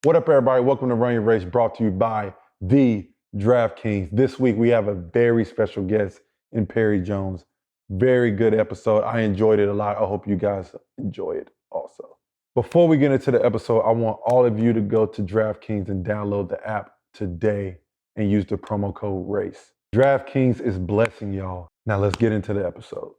What up, everybody? Welcome to Run Your Race, brought to you by the DraftKings. This week, we have a very special guest in Perry Jones. Very good episode. I enjoyed it a lot. I hope you guys enjoy it also. Before we get into the episode, I want all of you to go to DraftKings and download the app today and use the promo code RACE. DraftKings is blessing y'all. Now let's get into the episode.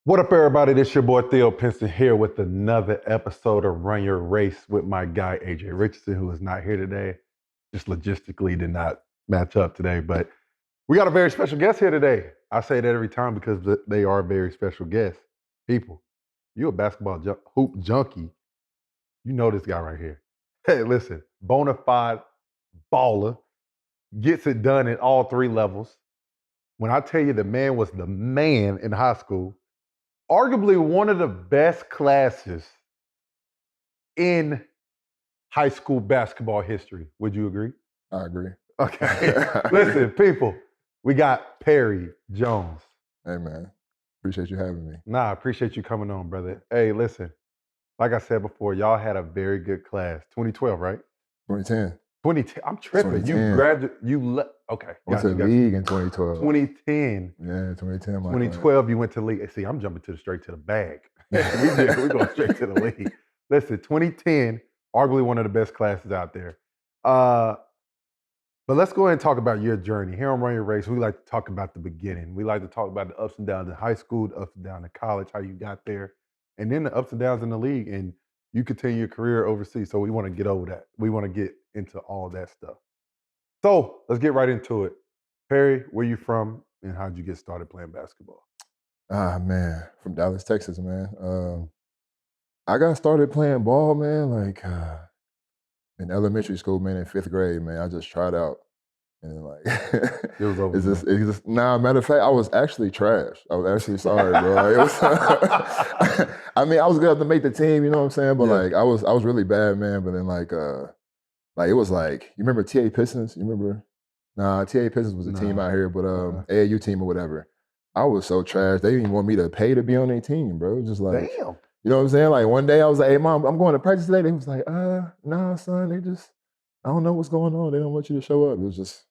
What up, everybody? This your boy Theo Pinson here with another episode of Run Your Race with my guy AJ Richardson, who is not here today. Just logistically did not match up today, but we got a very special guest here today. I say that every time because they are very special guests. People, you a basketball hoop junkie. You know this guy right here. Hey, listen, bona fide baller, gets it done at all three levels. When I tell you the man was the man in high school, arguably one of the best classes in high school basketball history. Would you agree? I agree. Okay. Listen, people, we got Perry Jones. Hey, man. Appreciate you having me. Nah, I appreciate you coming on, brother. Hey, listen, like I said before, y'all had a very good class. 2012, right? 2010. 2010. I'm tripping. 2010. Okay. Went to the league in 2012. 2010. Yeah, 2010. 2012, you went to league. See, I'm jumping straight to the bag. We're going straight to the league. Listen, 2010, arguably one of the best classes out there. But let's go ahead and talk about your journey. Here on Run Your Race, we like to talk about the beginning. We like to talk about the ups and downs in high school, the ups and downs in college, how you got there, and then the ups and downs in the league. And you continue your career overseas. So we want to get over that. We want to get into all that stuff. So let's get right into it. Perry, where you from and how'd you get started playing basketball? Man, from Dallas, Texas, man. I got started playing ball, man, like in elementary school, man, in 5th grade, man. I just tried out. And like, it was over. Nah, matter of fact, I was actually trash. I was actually sorry, bro. Like, it was, I mean, I was good enough to make the team, you know what I'm saying? But like, I was really bad, man. But then like it was like, you remember TA Pistons? You remember? Nah, TA Pistons was a team out here, but AAU team or whatever. I was so trash. They didn't even want me to pay to be on their team, bro. It was just like, damn. You know what I'm saying? Like one day I was like, hey, Mom, I'm going to practice today. They was like, nah, son, they just, I don't know what's going on. They don't want you to show up. It was just,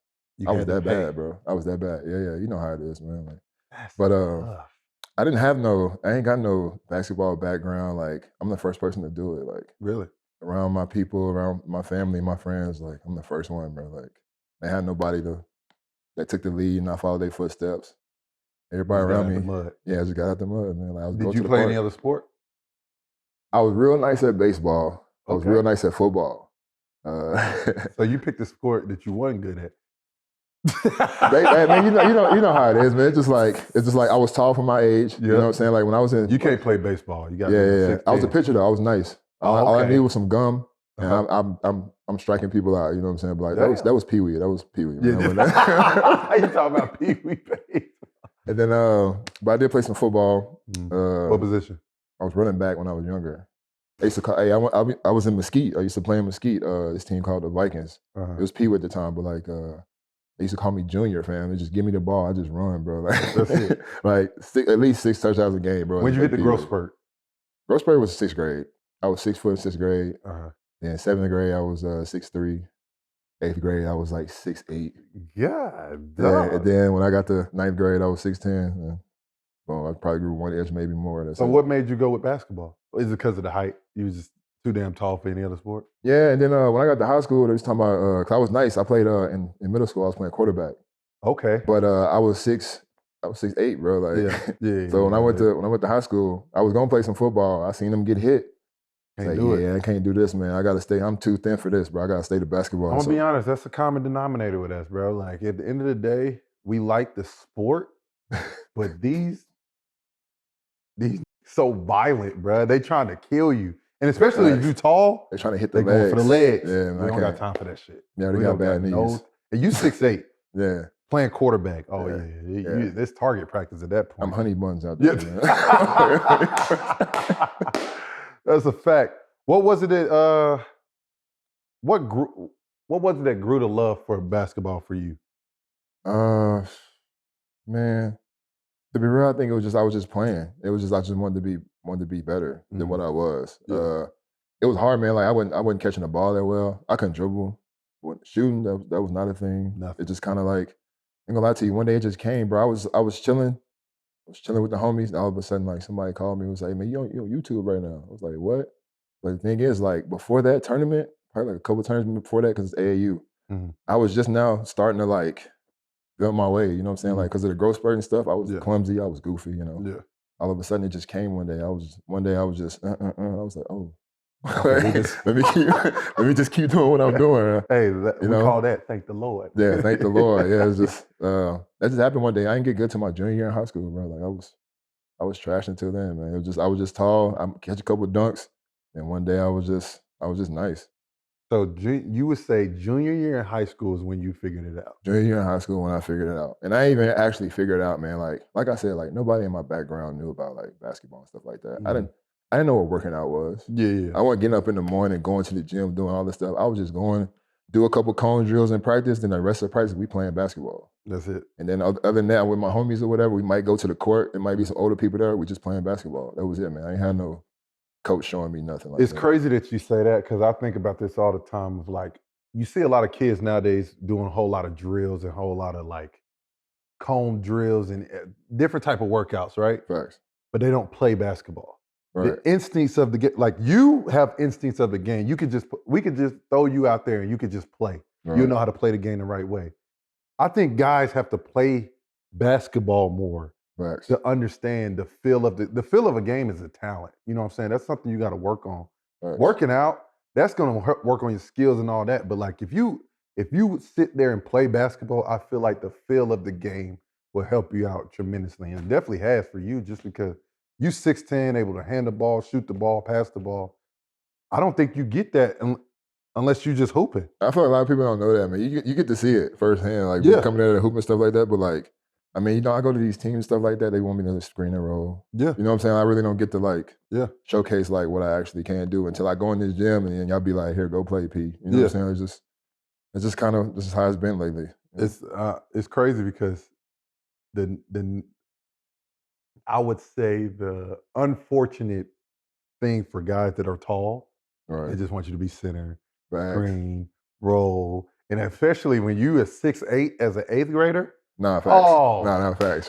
I was that bad, bro. I was that bad. Yeah. You know how it is, man. Like, but I ain't got no basketball background. Like, I'm the first person to do it. Like, really? Around my people, around my family, my friends, like, I'm the first one, bro. Like, they had nobody that took the lead and I followed their footsteps. Everybody around me. Yeah, I just got out the mud, man. Like, Did you play any other sport? I was real nice at baseball. I was real nice at football. So you picked a sport that you wasn't good at. Man, you know how it is, man. It's just like I was tall for my age. You know what I'm saying? Like when I was in, you can't play baseball. You got I was a pitcher though. I was nice. All I needed was some gum, and I'm striking people out. You know what I'm saying? But like that was Pee Wee. That was Pee Wee. Yeah. How you talking about Pee Wee? And then, but I did play some football. What position? I was running back when I was younger. I used to call, I was in Mesquite. I used to play in Mesquite. This team called the Vikings. It was Pee Wee at the time, but like they used to call me Junior, fam. They just give me the ball, I just run, bro. Like, that's it. Like at least 6 touchdowns a game, bro. When did you hit the growth spurt? Growth spurt was 6th grade. I was 6 foot in 6th grade. Then 7th grade, I was 6'3". 8th grade, I was like 6'8". Yeah. And then when I got to 9th grade, I was 6'10". Well, I probably grew 1 inch, maybe more. So what made you go with basketball? Is it because of the height? You was just too damn tall for any other sport? Yeah, and then when I got to high school, they was talking about, cause I was nice. I played in middle school, I was playing quarterback. Okay. But I was 6'8", bro. Like, So when I went to high school, I was gonna play some football. I seen them get hit. I can't do this, man. I gotta stay. I'm too thin for this, bro. I gotta stay to basketball. I'm gonna be honest. That's the common denominator with us, bro. Like at the end of the day, we like the sport, but these so violent, bro. They trying to kill you, and especially if you tall, they trying to hit the legs. Going for the legs. Yeah, man, we don't got time for that shit. Yeah, they got bad knees. And you 6'8". Yeah. Playing quarterback. Oh yeah. This target practice at that point. I'm honey buns out there. Man. That's a fact. What was it that what was it that grew the love for basketball for you? Man, to be real, I think it was just I was just playing. It was just I just wanted to be wanted to be better than what Mhm. I was. Yeah. It was hard, man. Like I wasn't catching the ball that well. I couldn't dribble. Shooting, that was not a thing. It Nothing. just kind of like, I ain't gonna lie to you. One day it just came, bro. I was chilling. I was chilling with the homies, and all of a sudden, like somebody called me and was like, "Man, you on YouTube right now?" I was like, "What?" But the thing is, like before that tournament, probably like a couple tournaments before that, because it's AAU, Mhm. I was just now starting to like build my way. You know what I'm saying? Like because of the growth spurt and stuff, I was Yeah. clumsy, I was goofy. You know. Yeah. All of a sudden, it just came one day. One day I was just, I was like, oh, Okay, we just let me just keep doing what I'm doing. Hey, You we know? call that thank the Lord. Yeah, thank the Lord. Yeah, it's just that just happened one day. I didn't get good till my junior year in high school, bro. Like I was trash until then, man. I was just tall. I catch a couple of dunks, and one day I was just nice. So you would say junior year in high school is when you figured it out. Junior year in high school when I figured it out, and I even actually figured it out, man. Like I said, like nobody in my background knew about like basketball and stuff like that. Mhm. I didn't know what working out was. Yeah. I wasn't getting up in the morning, going to the gym, doing all this stuff. I was just going, do a couple cone drills in practice. Then the rest of the practice, we playing basketball. That's it. And then other than that, with my homies or whatever, we might go to the court. There might be some older people there. We just playing basketball. That was it, man. I ain't had no coach showing me nothing like It's that. crazy that you say that because I think about this all the time of like, you see a lot of kids nowadays doing a whole lot of drills and a whole lot of like cone drills and different type of workouts, right? Facts. But they don't play basketball. Right. The instincts of the game, like you have instincts of the game. We could just throw you out there and you could just play. Right. You know how to play the game the right way. I think guys have to play basketball more Facts. to understand the feel of the feel of a game is a talent. You know what I'm saying? That's something you got to work on. Facts. Working out, that's going to work on your skills and all that. But like if you sit there and play basketball, I feel like the feel of the game will help you out tremendously, and it definitely has for you just because you 6'10", able to hand the ball, shoot the ball, pass the ball. I don't think you get that unless you just hooping. I feel like a lot of people don't know that, man. You get to see it firsthand, like Yeah. coming out of the hoop and stuff like that. But like, I mean, you know, I go to these teams and stuff like that. They want me to screen and roll. Yeah. You know what I'm saying? I really don't get to like Yeah. showcase like what I actually can do until I go in this gym and then y'all be like, here, go play, P. You know what I'm saying? It's just kind of this is how it's been lately. You know? It's crazy because the I would say the unfortunate thing for guys that are tall, Right. they just want you to be center, Facts. screen, roll, and especially when you are 6'8" as an 8th grader. Nah, facts. Oh. Nah, facts.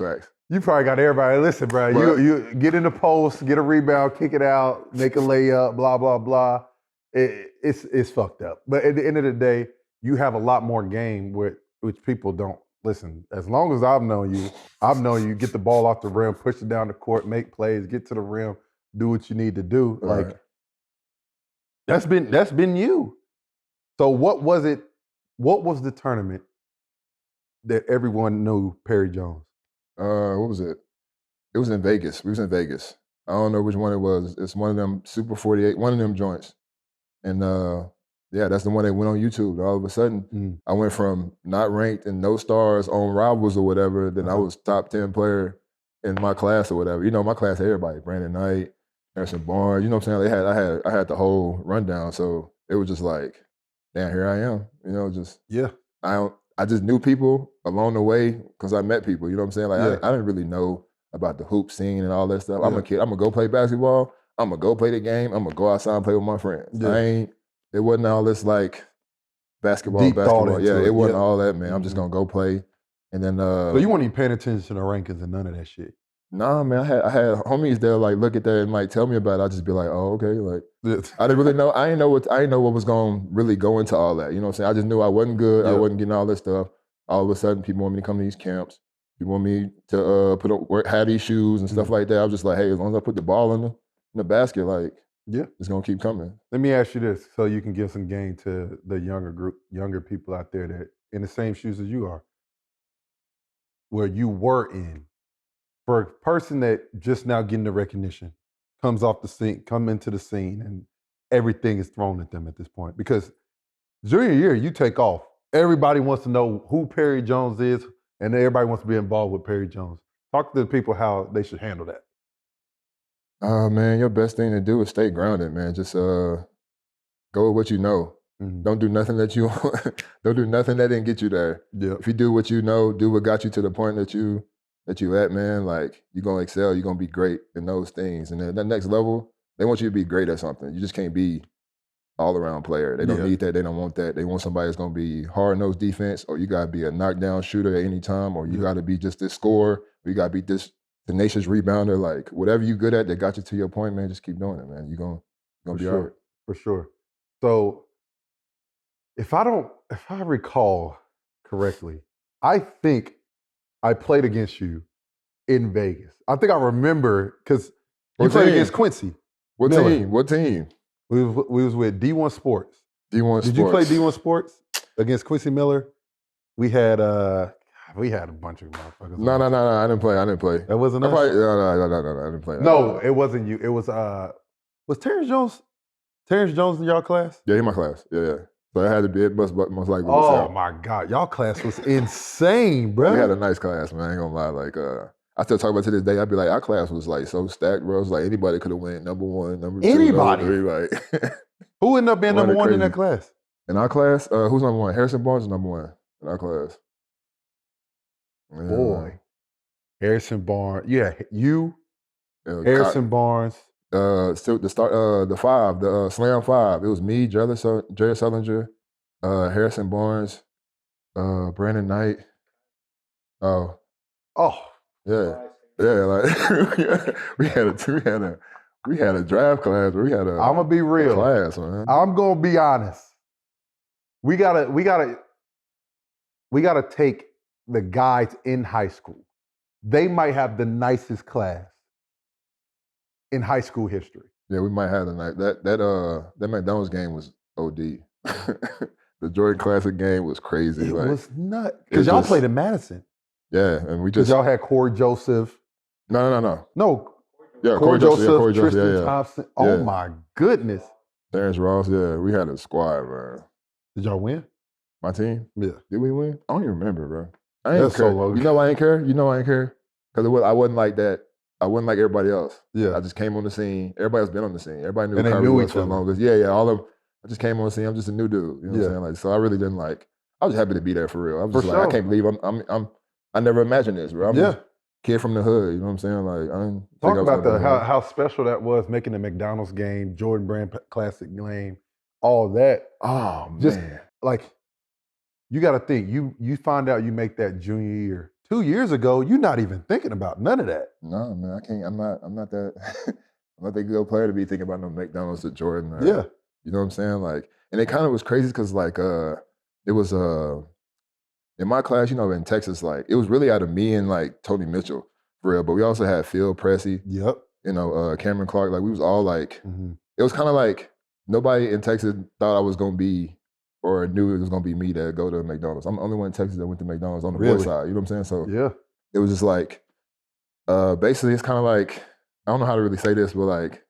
You probably got everybody. Listen, bro. But- You get in the post, get a rebound, kick it out, make a layup, blah blah blah. It's fucked up. But at the end of the day, you have a lot more game which people don't. Listen, as long as I've known you get the ball off the rim, push it down the court, make plays, get to the rim, do what you need to do. Right. Like that's been you. So what was it? What was the tournament that everyone knew Perry Jones? What was it? It was in Vegas. We was in Vegas. I don't know which one it was. It's one of them Super 48, one of them joints. And yeah, that's the one that went on YouTube. All of a sudden, I went from not ranked and no stars on Rivals or whatever, then I was top 10 player in my class or whatever. You know, my class had everybody, Brandon Knight, Harrison Barnes, you know what I'm saying? I had the whole rundown. So it was just like, damn, here I am. You know, just I just knew people along the way because I met people. You know what I'm saying? Like I didn't really know about the hoop scene and all that stuff. I'm a kid. I'm gonna go play basketball. I'm gonna go play the game. I'm gonna go outside and play with my friends. It wasn't all this like baskable. Yeah, it wasn't all that, man. I'm just gonna go play. And then So you weren't even paying attention to the rankings and none of that shit. Nah, man. I had homies that like look at that and like tell me about it. I just be like, oh, okay. Like I didn't really know. I didn't know what was gonna really go into all that. You know what I'm saying? I just knew I wasn't good. I wasn't getting all this stuff. All of a sudden, people want me to come to these camps. People want me to have these shoes and stuff like that. I was just like, hey, as long as I put the ball in the basket, like it's gonna keep coming. Let me ask you this, so you can give some game to the younger people out there that in the same shoes as you are, where you were in. For a person that just now getting the recognition, come into the scene, and everything is thrown at them at this point. Because junior year, you take off. Everybody wants to know who Perry Jones is, and everybody wants to be involved with Perry Jones. Talk to the people how they should handle that. Man, your best thing to do is stay grounded, man. Just go with what you know. Don't do nothing that don't do nothing that didn't get you there. Yeah. If you do what you know, do what got you to the point that you that you at, man, like you're gonna excel, you're gonna be great in those things. And then that next level, they want you to be great at something. You just can't be all-around player. They don't need that. They don't want that. They want somebody that's going to be hard-nosed defense, or you got to be a knockdown shooter at any time, or you got to be just this scorer, or you got to be this tenacious rebounder. Like, whatever you're good at that got you to your point, man, just keep doing it, man. You're going to be all right. For sure. So, if I recall correctly, I think I played against you in Vegas. I think I remember because you played against Quincy. What Miller. team? What team? We was with D1 Sports. D1 Sports. Did you play D1 Sports against Quincy Miller? We had a bunch of motherfuckers. No, I didn't play. That wasn't us? No, I didn't play. No, it wasn't you. It was Terrence Jones? Terrence Jones in y'all class? Yeah, in my class. Yeah. So it had to be, it most likely. Oh my God. Y'all class was insane, bro. We had a nice class, man. I ain't gonna lie. Like, I still talk about it to this day. I'd be like, our class was like so stacked, bro. It was like anybody could have went number 1, number 2, anybody. number 3. Like, who ended up being number 1 in that class? In our class, who's number 1? Harrison Barnes is number 1 in our class. Yeah. Boy, Harrison Barnes. Yeah, you, Harrison Barnes. Still the 5, the Slam 5. It was me, Jared Sullinger, Harrison Barnes, Brandon Knight. Oh. Yeah, like we had a draft class. We had a. I'm gonna be real. Class, man. I'm gonna be honest. We gotta take the guys in high school. They might have the nicest class in high school history. Yeah, we might have the night. That McDonald's game was OD. The Jordan Classic game was crazy. It like, was nuts because y'all played in Madison. Yeah, and we just y'all had Corey Joseph. No. Yeah, Corey Joseph, Tristan Thompson. Oh my goodness. Terrence Ross. Yeah, we had a squad, man. Did y'all win? My team? Yeah. Did we win? I don't even remember, bro. I ain't That's care. so low. You know why I ain't care? Because I wasn't like that. I wasn't like everybody else. Yeah. I just came on the scene. Everybody's been on the scene. Everybody knew and Kyrie they knew was each for the other. longest. Yeah. All of them. I just came on the scene. I'm just a new dude. You know what I'm saying? Like, so I really didn't like. I was happy to be there for real. I was just like, I can't believe I never imagined this, bro. I'm a kid from the hood. You know what I'm saying? Like, I didn't talk about how special that was, making the McDonald's game, Jordan Brand Classic game, all that. Oh man, just like you got to think. You find out you make that junior year. 2 years ago, you're not even thinking about none of that. No, man, I can't. I'm not that. I'm not that good player to be thinking about no McDonald's or Jordan. Or, you know what I'm saying? Like, and it kind of was crazy because like it was in my class, you know, in Texas, like it was really out of me and like Tony Mitchell for real. But we also had Phil Pressey. Yep. You know, Cameron Clark. Like we was all like, it was kind of like nobody in Texas thought I was gonna be or knew it was gonna be me to go to McDonald's. I'm the only one in Texas that went to McDonald's on the boy side. You know what I'm saying? So it was just like, basically, it's kind of like I don't know how to really say this, but like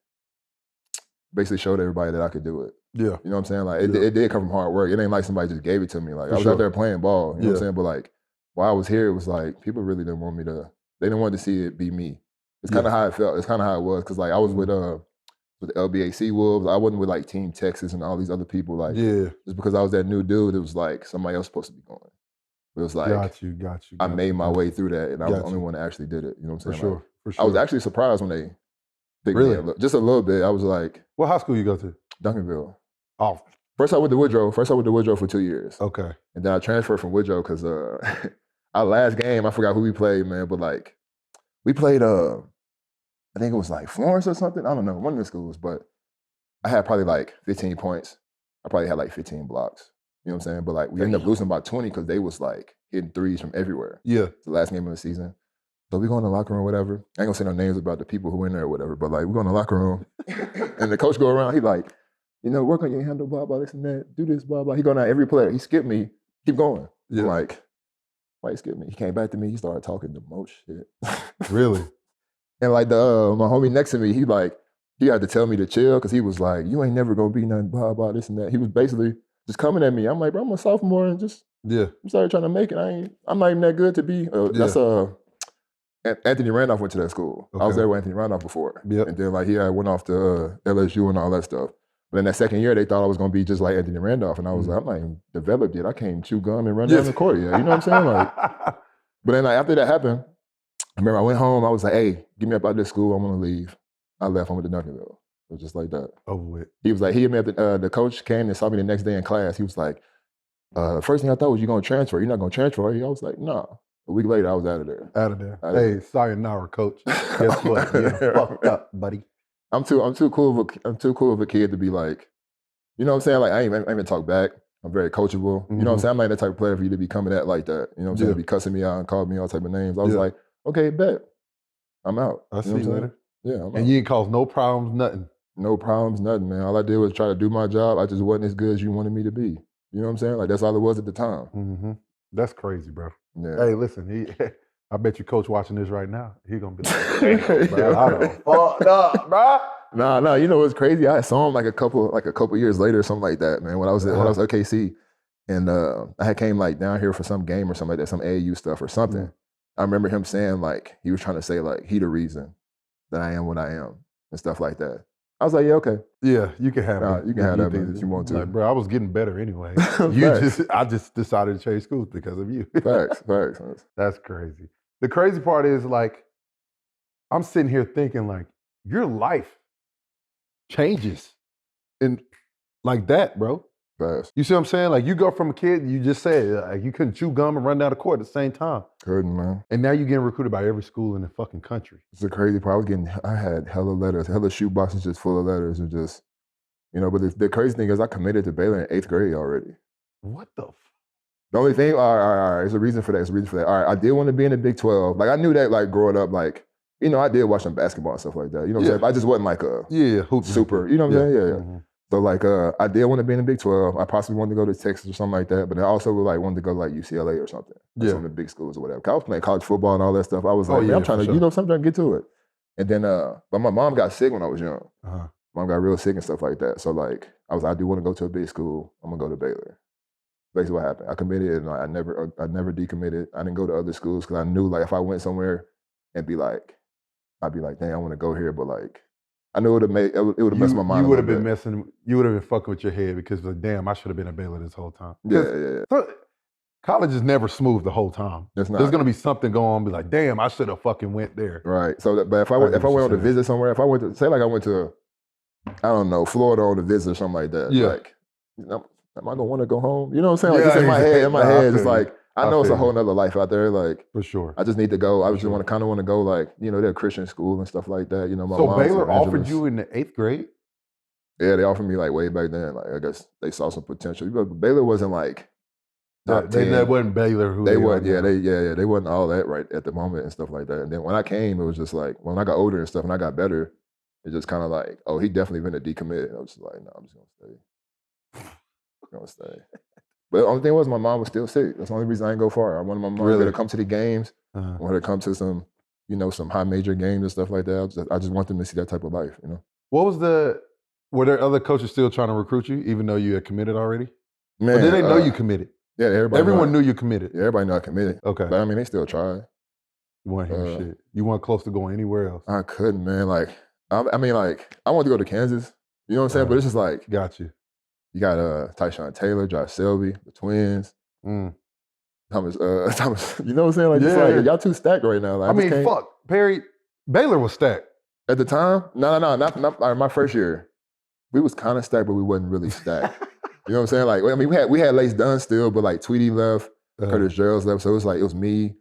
basically showed everybody that I could do it. Yeah. You know what I'm saying? Like it did come from hard work. It ain't like somebody just gave it to me. Like I was out there playing ball. You know what I'm saying? But like while I was here, it was like people really didn't want me to. They didn't want to see it be me. It's kind of how it felt. It's kind of how it was because like I was with the LBAC Wolves. I wasn't with like Team Texas and all these other people. Like just because I was that new dude, it was like somebody else supposed to be going. It was like got you. I made my way through that, and I was the only one that actually did it. You know what I'm saying? For sure. I was actually surprised when they picked me up. Just a little bit. I was like, what high school you go to? Duncanville. Oh. First I went to Woodrow. For 2 years. Okay. And then I transferred from Woodrow because our last game, I forgot who we played, man, but like we played I think it was like Florence or something. I don't know, one of the schools, but I had probably like 15 points. I probably had like 15 blocks. You know what I'm saying? But like we ended up losing by 20 because they was like hitting threes from everywhere. Yeah. It's the last game of the season. So we go in the locker room, whatever. I ain't gonna say no names about the people who were in there or whatever, but like we go in the locker room and the coach go around, he like, you know, work on your handle, blah, blah, this and that, do this, blah, blah. He going out every player. He skipped me, keep going. Yeah. I'm like, why he skipped me? He came back to me, he started talking the most shit. Really? And like the my homie next to me, he had to tell me to chill because he was like, you ain't never gonna be nothing, blah, blah, this and that. He was basically just coming at me. I'm like, bro, I'm a sophomore and just I'm sorry trying to make it. I'm not even that good to be. That's Anthony Randolph went to that school. Okay. I was there with Anthony Randolph before. Yep. And then like he went off to LSU and all that stuff. But in that second year, they thought I was gonna be just like Anthony Randolph. And I was like, I'm not even developed yet. I can't chew gum and run down the court yet. You know what I'm saying? Like, but then like, after that happened, I remember I went home. I was like, "Hey, get me up out of this school. I'm gonna leave." I left. I went to Duncanville. It was just like that. Over with. He was like, he hit me at the coach came and saw me the next day in class. He was like, first thing I thought was you gonna transfer. You're not gonna transfer, are you? I was like, no. A week later, I was out of there. Out of there. Hey, sayonara, coach. Guess what? You're fucked up, buddy. I'm too cool of a kid to be like, you know what I'm saying? Like I ain't even talk back. I'm very coachable. Mm-hmm. You know what I'm saying? I'm not that type of player for you to be coming at like that. You know what I'm saying? To be cussing me out and calling me all type of names. I was like, okay, bet. I'm out. I see you later. Yeah, I'm and out. you ain't caused no problems, nothing. No problems, nothing, man. All I did was try to do my job. I just wasn't as good as you wanted me to be. You know what I'm saying? Like that's all it was at the time. Mm-hmm. That's crazy, bro. Yeah. Hey, listen, I bet you coach watching this right now. He gonna be like, bro, I done fucked up, bro. Nah. You know what's crazy? I saw him like a couple years later or something like that, man. When I was at OKC, and I had came like down here for some game or something like that, some AAU stuff or something. Mm-hmm. I remember him saying like he was trying to say like he the reason that I am what I am and stuff like that. I was like, yeah, okay. Yeah, you can have it. You can have that if you want to. Like, bro, I was getting better anyway. I just decided to change schools because of you. Facts. That's crazy. The crazy part is like, I'm sitting here thinking like, your life changes in like that, bro. Facts. You see what I'm saying? Like you go from a kid, you just said like, you couldn't chew gum and run down the court at the same time. Couldn't, man. And now you're getting recruited by every school in the fucking country. It's the crazy part. I had hella letters, hella shoe boxes just full of letters and just, you know, but the crazy thing is I committed to Baylor in 8th grade already. What the The only thing, all right, there's a reason for that. All right, I did want to be in the Big 12. Like I knew that like growing up, like, you know, I did watch some basketball and stuff like that. You know what I'm saying? I just wasn't like a super, you know what I'm saying? Yeah. Mm-hmm. So like I did want to be in the Big 12. I possibly wanted to go to Texas or something like that, but I also like wanted to go to like UCLA or something. Like some of the big schools or whatever. I was playing college football and all that stuff. I was like, man, I'm trying to, you know, I'm trying to get to it. And then, but my mom got sick when I was young. Uh-huh. Mom got real sick and stuff like that. So like I was like, I do want to go to a big school. I'm gonna go to Baylor. Basically what happened. I committed and I never decommitted. I didn't go to other schools because I knew like if I went somewhere and I'd be like, dang, I want to go here, but like I knew it would have messed my mind. You would have been fucking with your head because like, damn, I should have been at Baylor this whole time. Yeah. So, college is never smooth the whole time. There's gonna be something going on. Be like, damn, I should have fucking went there. Right. So, but if I went on a visit somewhere, if I went to say like I went to, I don't know, Florida on a visit or something like that. Yeah. Like, you know, am I gonna want to go home? You know what I'm saying? Like just in my head, it's like I know it's a whole nother life out there. Like for sure. I just need to go. I just want to go like, you know, they're a Christian school and stuff like that. You know, my so Baylor offered you in the 8th grade? Yeah, they offered me like way back then. Like I guess they saw some potential. But Baylor wasn't like they wasn't Baylor who they weren't. They wasn't all that right at the moment and stuff like that. And then when I came, it was just like when I got older and stuff and I got better, it just kind of like, oh, he definitely been a decommit. I was just like, no, I'm just gonna stay. But the only thing was my mom was still sick. That's the only reason I didn't go far. I wanted my mom to come to the games. I wanted her to come to some, you know, some high major games and stuff like that. I just want them to see that type of life, you know. Were there other coaches still trying to recruit you, even though you had committed already? Man, or did they know you committed? Yeah, everyone knew you committed. Yeah, everybody knew I committed. Okay. But I mean, they still tried. You weren't hearing shit. You weren't close to going anywhere else. I couldn't, man. Like, I mean, like, I wanted to go to Kansas. You know what I'm saying? But it's just like, got you. You got Tyshawn Taylor, Josh Selby, the twins. Thomas, you know what I'm saying? Like, just like y'all too stacked right now. Like, I mean, fuck, Perry. Baylor was stacked at the time. No, not my first year. We was kind of stacked, but we wasn't really stacked. You know what I'm saying? Like, I mean, we had Lace Dunn still, but like Tweety left, Curtis Gerald's left, so it was me,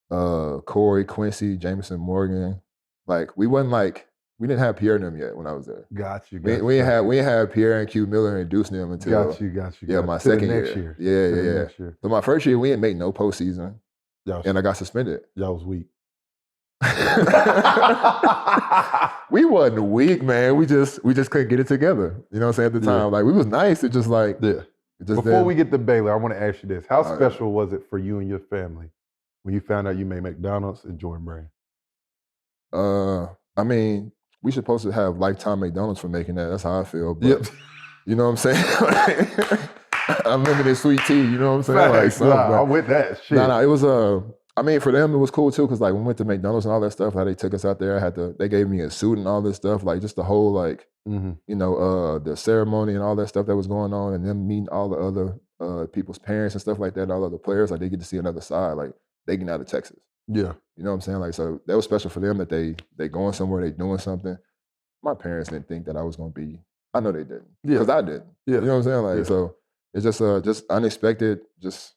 Corey, Quincy, Jameson, Morgan. Like, we didn't have Pierre and them yet when I was there. Got you. We ain't had Pierre and Q Miller and Deuce and them until got you. Yeah, my second year. Yeah. Next year. So my first year we didn't make no postseason, and I got suspended. Y'all was weak. We wasn't weak, man. We just couldn't get it together. You know what I'm saying? At the time, like we was nice. It just like Before we get to Baylor, I want to ask you this: how special was it for you and your family when you found out you made McDonald's and Jordan Brand? I mean, we supposed to have lifetime McDonald's for making that. That's how I feel. But you know what I'm saying? Unlimited sweet tea. You know what I'm saying? Facts, I'm with that shit. No, it was I mean, for them it was cool too, because like when we went to McDonald's and all that stuff, how they took us out there, they gave me a suit and all this stuff, like just the whole like you know, the ceremony and all that stuff that was going on, and them meeting all the other people's parents and stuff like that, and all the other players, like they get to see another side, like they getting out of Texas. Yeah. You know what I'm saying? Like, so that was special for them that they going somewhere, they doing something. My parents didn't think that I was going to be. I know they didn't. Yeah. Because I didn't. Yeah. You know what I'm saying? Like, Yeah. so it's just unexpected. Just,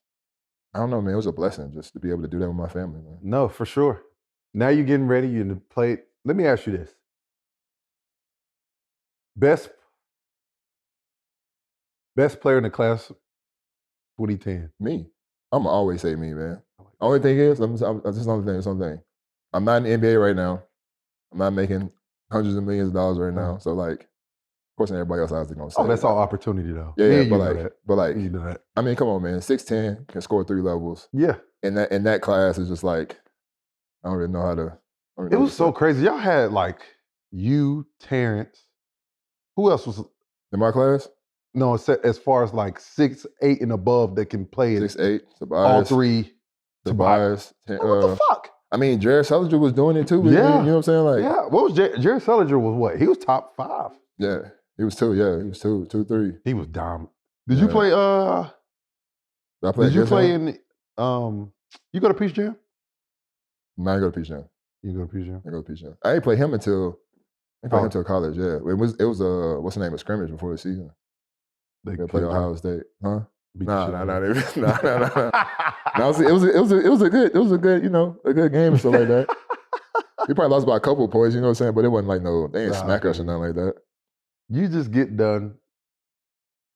I don't know, man. It was a blessing just to be able to do that with my family, man. No, for sure. Now you're getting ready. You're in the play. Let me ask you this. Best player in the class 2010. Me. I'm going to always say me, man. Only thing is, this is something. I'm not in the NBA right now. I'm not making hundreds of millions of dollars right now. So, like, of course, everybody else is going to say. Oh, that's all opportunity, though. Yeah, but like, you know that. I mean, come on, man. 6'10", can score 3 levels. Yeah. And that class is just like, I don't really know how to. It was so crazy. Y'all had like you, Terrence. Who else was in my class? No, as far as like 6'8" and above that can play it. 6'8", Tobias. All three. Tobias. What the fuck? I mean, Jared Sullinger was doing it too. Yeah. You know what I'm saying? Like, yeah. What was Jared Sullinger was what? He was top 5. Yeah. He was 2. Yeah. He was 2, 3. He was dominant. Did you play? Did you play in? You go to Peach Jam? No, I go to Peach Jam. You go to Peach Jam? I go to Peach Jam. I didn't play him until college. Yeah. It was what's the name? A scrimmage before the season. They played Ohio State, huh? Nah. No, it was a good, you know, a good game and stuff like that. We probably lost by a couple of points, you know what I'm saying? But it wasn't like they ain't smack us or nothing like that. You just get done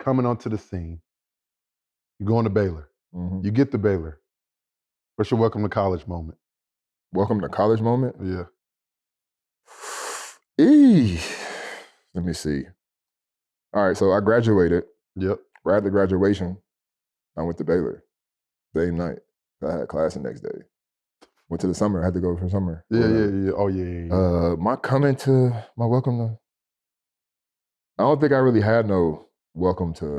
coming onto the scene. You're going to Baylor. Mm-hmm. You get to Baylor. What's your welcome to college moment? Welcome to college moment? Yeah. Let me see. All right, so I graduated. Yep. Right after graduation, I went to Baylor. Same night. I had class the next day. Went to the summer. I had to go for summer. Yeah. Oh, yeah. My welcome to, I don't think I really had no welcome to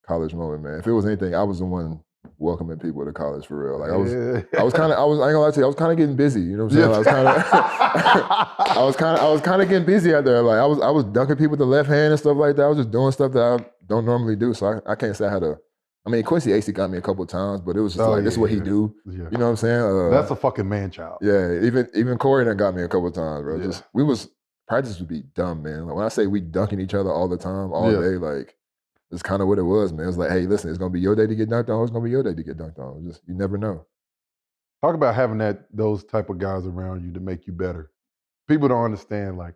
college moment, man. If it was anything, I was the one welcoming people to college for real. Like I ain't gonna lie to you, I was kind of getting busy. You know what I'm saying? I was kind of getting busy out there. Like I was dunking people with the left hand and stuff like that. I was just doing stuff that I don't normally do. So I can't say I had a. I mean, Quincy AC got me a couple of times, but it was just this is what he do. Yeah. You know what I'm saying? That's a fucking man child. Yeah, even Corey done got me a couple of times, bro. Yeah. Practice would be dumb, man. Like when I say we dunking each other all the time, all day, like it's kind of what it was, man. It's like, hey, listen, it's gonna be your day to get dunked on. It's gonna be your day to get dunked on. Just you never know. Talk about having those type of guys around you to make you better. People don't understand. Like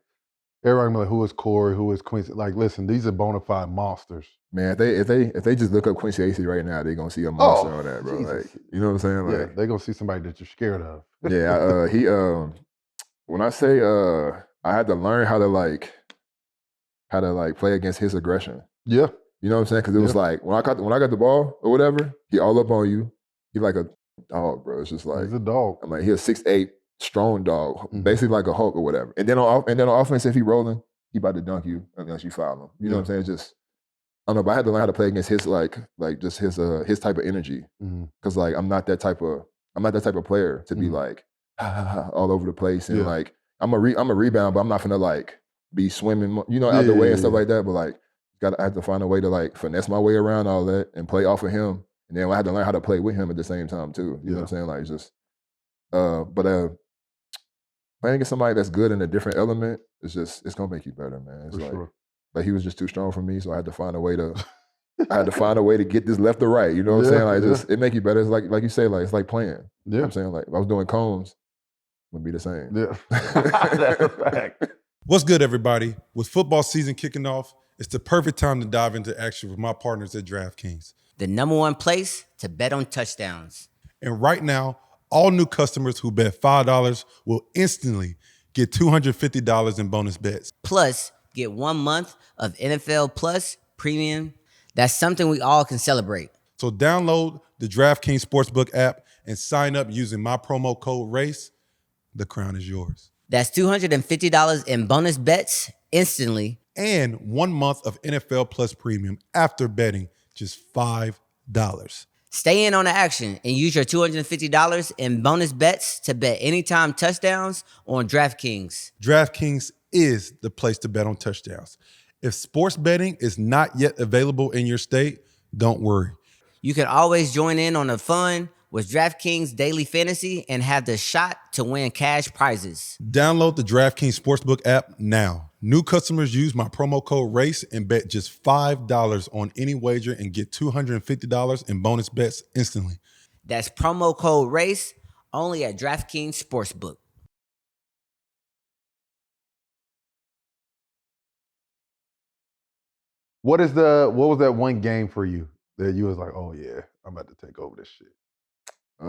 everybody be like, who is Corey? Who is Quincy? Like, listen, these are bona fide monsters. Man, if they just look up Quincy AC right now, they're gonna see a monster on that, bro. Like, you know what I'm saying? Like, yeah, they're gonna see somebody that you're scared of. Yeah, he when I say I had to learn how to play against his aggression. Yeah. You know what I'm saying? Because it was like when I got the ball or whatever, he all up on you. He like a dog, bro. It's just like he's a dog. I'm like he's a 6'8" strong dog, basically like a Hulk or whatever. And then on offense, if he rolling, he about to dunk you unless you foul him. You know what I'm saying? It's just I don't know, but I had to learn how to play against his just his type of energy. Because like I'm not that type of player to be like all over the place and like I'm a rebound, but I'm not gonna like be swimming, out the way and stuff like that. But like I had to find a way to like finesse my way around all that and play off of him. And then I had to learn how to play with him at the same time too. You know what I'm saying? Like just playing against somebody that's good in a different element, it's gonna make you better, man. It's like he was just too strong for me, so I had to find a way to get this left or right. You know what I'm saying? Like it make you better. It's like you say, like it's like playing. Yeah. You know what I'm saying? Like if I was doing cones, it would be the same. Yeah. That's a fact. What's good, everybody? With football season kicking off, it's the perfect time to dive into action with my partners at DraftKings. The #1 place to bet on touchdowns. And right now, all new customers who bet $5 will instantly get $250 in bonus bets. Plus, get 1 month of NFL Plus Premium. That's something we all can celebrate. So download the DraftKings Sportsbook app and sign up using my promo code RACE. The crown is yours. That's $250 in bonus bets instantly. And 1 month of NFL Plus Premium after betting just $5. Stay in on the action and use your $250 in bonus bets to bet anytime touchdowns on DraftKings. DraftKings is the place to bet on touchdowns. If sports betting is not yet available in your state, don't worry. You can always join in on the fun with DraftKings Daily Fantasy and have the shot to win cash prizes. Download the DraftKings Sportsbook app now. New customers use my promo code RACE and bet just $5 on any wager and get $250 in bonus bets instantly. That's promo code RACE only at DraftKings Sportsbook. What was that one game for you that you was like, oh yeah, I'm about to take over this shit? I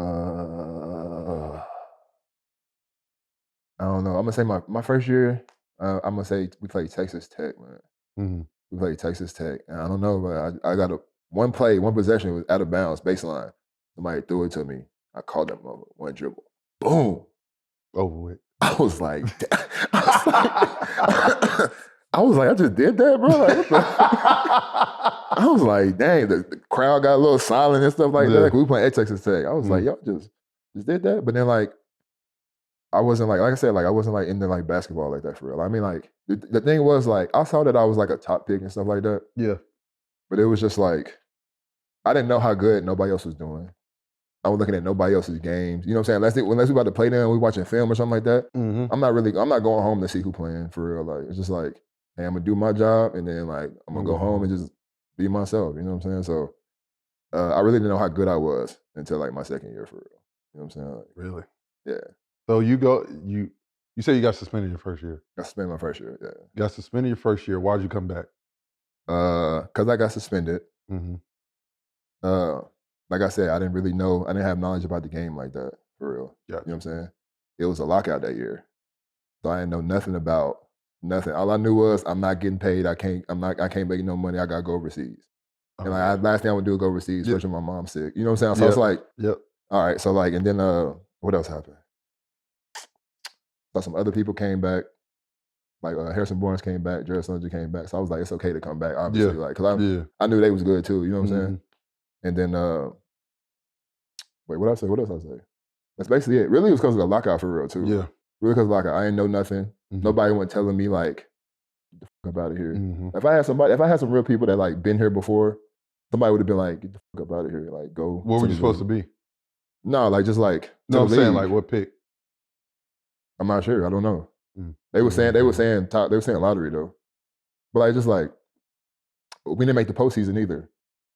don't know. I'm gonna say my first year. I'm gonna say we played Texas Tech, man. Mm-hmm. We played Texas Tech, and I don't know, but I got one possession was out of bounds, baseline. Somebody threw it to me. I caught that moment, one dribble, boom, over with. I was like, I just did that, bro. Like, what the? I was like, dang, the crowd got a little silent and stuff like that. Like, we playing at Texas Tech. I was like, y'all just did that, but then like. I wasn't like I said, like I wasn't like into like basketball like that for real. I mean, like the thing was like I saw that I was like a top pick and stuff like that. Yeah. But it was just like I didn't know how good nobody else was doing. I was looking at nobody else's games. You know what I'm saying? Unless we about to play them, we watching film or something like that. Mm-hmm. I'm not going home to see who playing for real. Like it's just like, hey, I'm gonna do my job and then like I'm gonna go home and just be myself. You know what I'm saying? So I really didn't know how good I was until like my second year for real. You know what I'm saying? Like, really? Yeah. So you say you got suspended your first year. Got suspended my first year, yeah. Got suspended your first year. Why'd you come back? Because I got suspended. Mm-hmm. Like I said, I didn't really know. I didn't have knowledge about the game like that, for real. Gotcha. You know what I'm saying? It was a lockout that year. So I didn't know nothing about nothing. All I knew was I'm not getting paid. I can't make no money. I gotta go overseas. And like last thing I would do is go overseas, especially when my mom's sick. You know what I'm saying? So it's like, all right, so like, and then what else happened? So some other people came back, like Harrison Barnes came back, Jared Sundry came back. So I was like, it's okay to come back, obviously, like because I knew they was good too. You know what I'm saying? And then what else I say? That's basically it. Really, it was because of the lockout for real too. Yeah, really because of the lockout. I didn't know nothing. Mm-hmm. Nobody wasn't telling me like, get the fuck up out of here. Mm-hmm. If I had some real people that like been here before, somebody would have been like, get the fuck up out of here. Like go. Where were you supposed to be? No, like just like. No, I'm saying like what pick? I'm not sure. I don't know. They were saying lottery though, but like just like we didn't make the postseason either.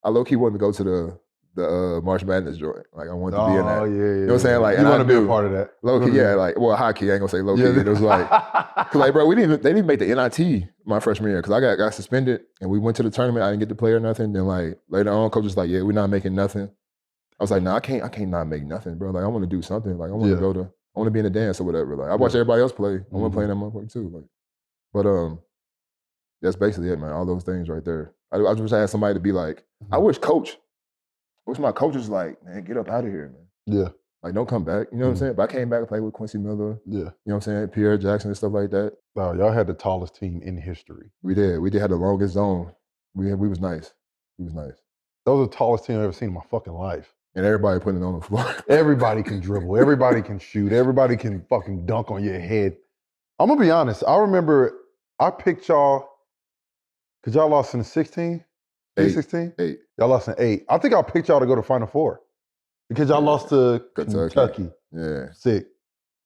I low key wanted to go to the March Madness joint. Like I wanted to be in that. Oh yeah. You know what I'm saying? Like you want to be a part of that. Low key, yeah. Like high key. I ain't gonna say low key. It was like, cause like bro, they didn't make the NIT my freshman year because I got suspended and we went to the tournament. I didn't get to play or nothing. Then like later on, coach was like, yeah, we're not making nothing. I was like, nah, I can't not make nothing, bro. Like I want to do something. Like I want to I want to be in the dance or whatever. Like I watch everybody else play. I want to play in that motherfucker too. Like, but that's basically it, man. All those things right there. I just wish I had somebody to be like. I wish my coach was like, man, get up out of here, man. Yeah. Like don't come back. You know what I'm saying? But I came back and played with Quincy Miller. Yeah. You know what I'm saying? Pierre Jackson and stuff like that. Wow, y'all had the tallest team in history. We did. We did have the longest zone. We was nice. We was nice. That was the tallest team I've ever seen in my fucking life. And everybody putting it on the floor. Everybody can dribble. Everybody can shoot. Everybody can fucking dunk on your head. I'm going to be honest. I remember I picked y'all because y'all lost in the 16? 16? 8. Y'all lost in 8. I think I picked y'all to go to Final Four because y'all lost to Kentucky. Yeah. Sick.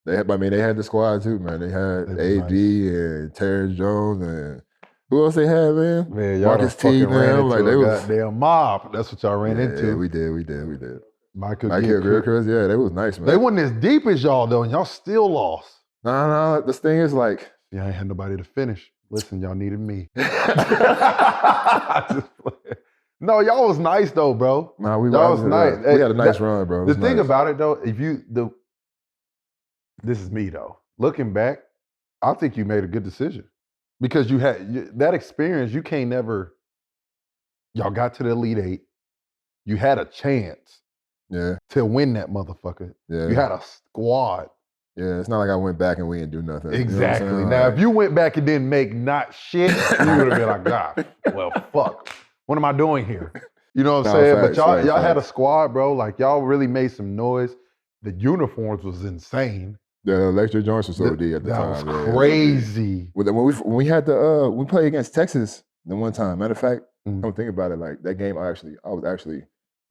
They had the squad too, man. They had AD and Terrence Jones and who else they had, man? Man, y'all Marcus T, man. Like they was goddamn mob. That's what y'all ran into. Yeah, we did. Michael Chris, yeah, they was nice, man. They wasn't as deep as y'all though, and y'all still lost. No. This thing is like, I ain't had nobody to finish. Listen, y'all needed me. No, y'all was nice though, bro. Nah, we was nice. We had a nice run, bro. The thing about it though, this is me though. Looking back, I think you made a good decision. Because you had that experience, you can't never. Y'all got to the Elite 8. You had a chance, to win that motherfucker. Yeah, you had a squad. Yeah, it's not like I went back and we didn't do nothing. Exactly. You know now, if you went back and didn't make not shit, you would have been like, God, well, fuck. What am I doing here? You know what I'm saying? Facts, but y'all had a squad, bro. Like y'all really made some noise. The uniforms was insane. The electric joints was so OD at the time. That was crazy. When we had we played against Texas the one time. Matter of fact, don't think about it. Like that game, I was actually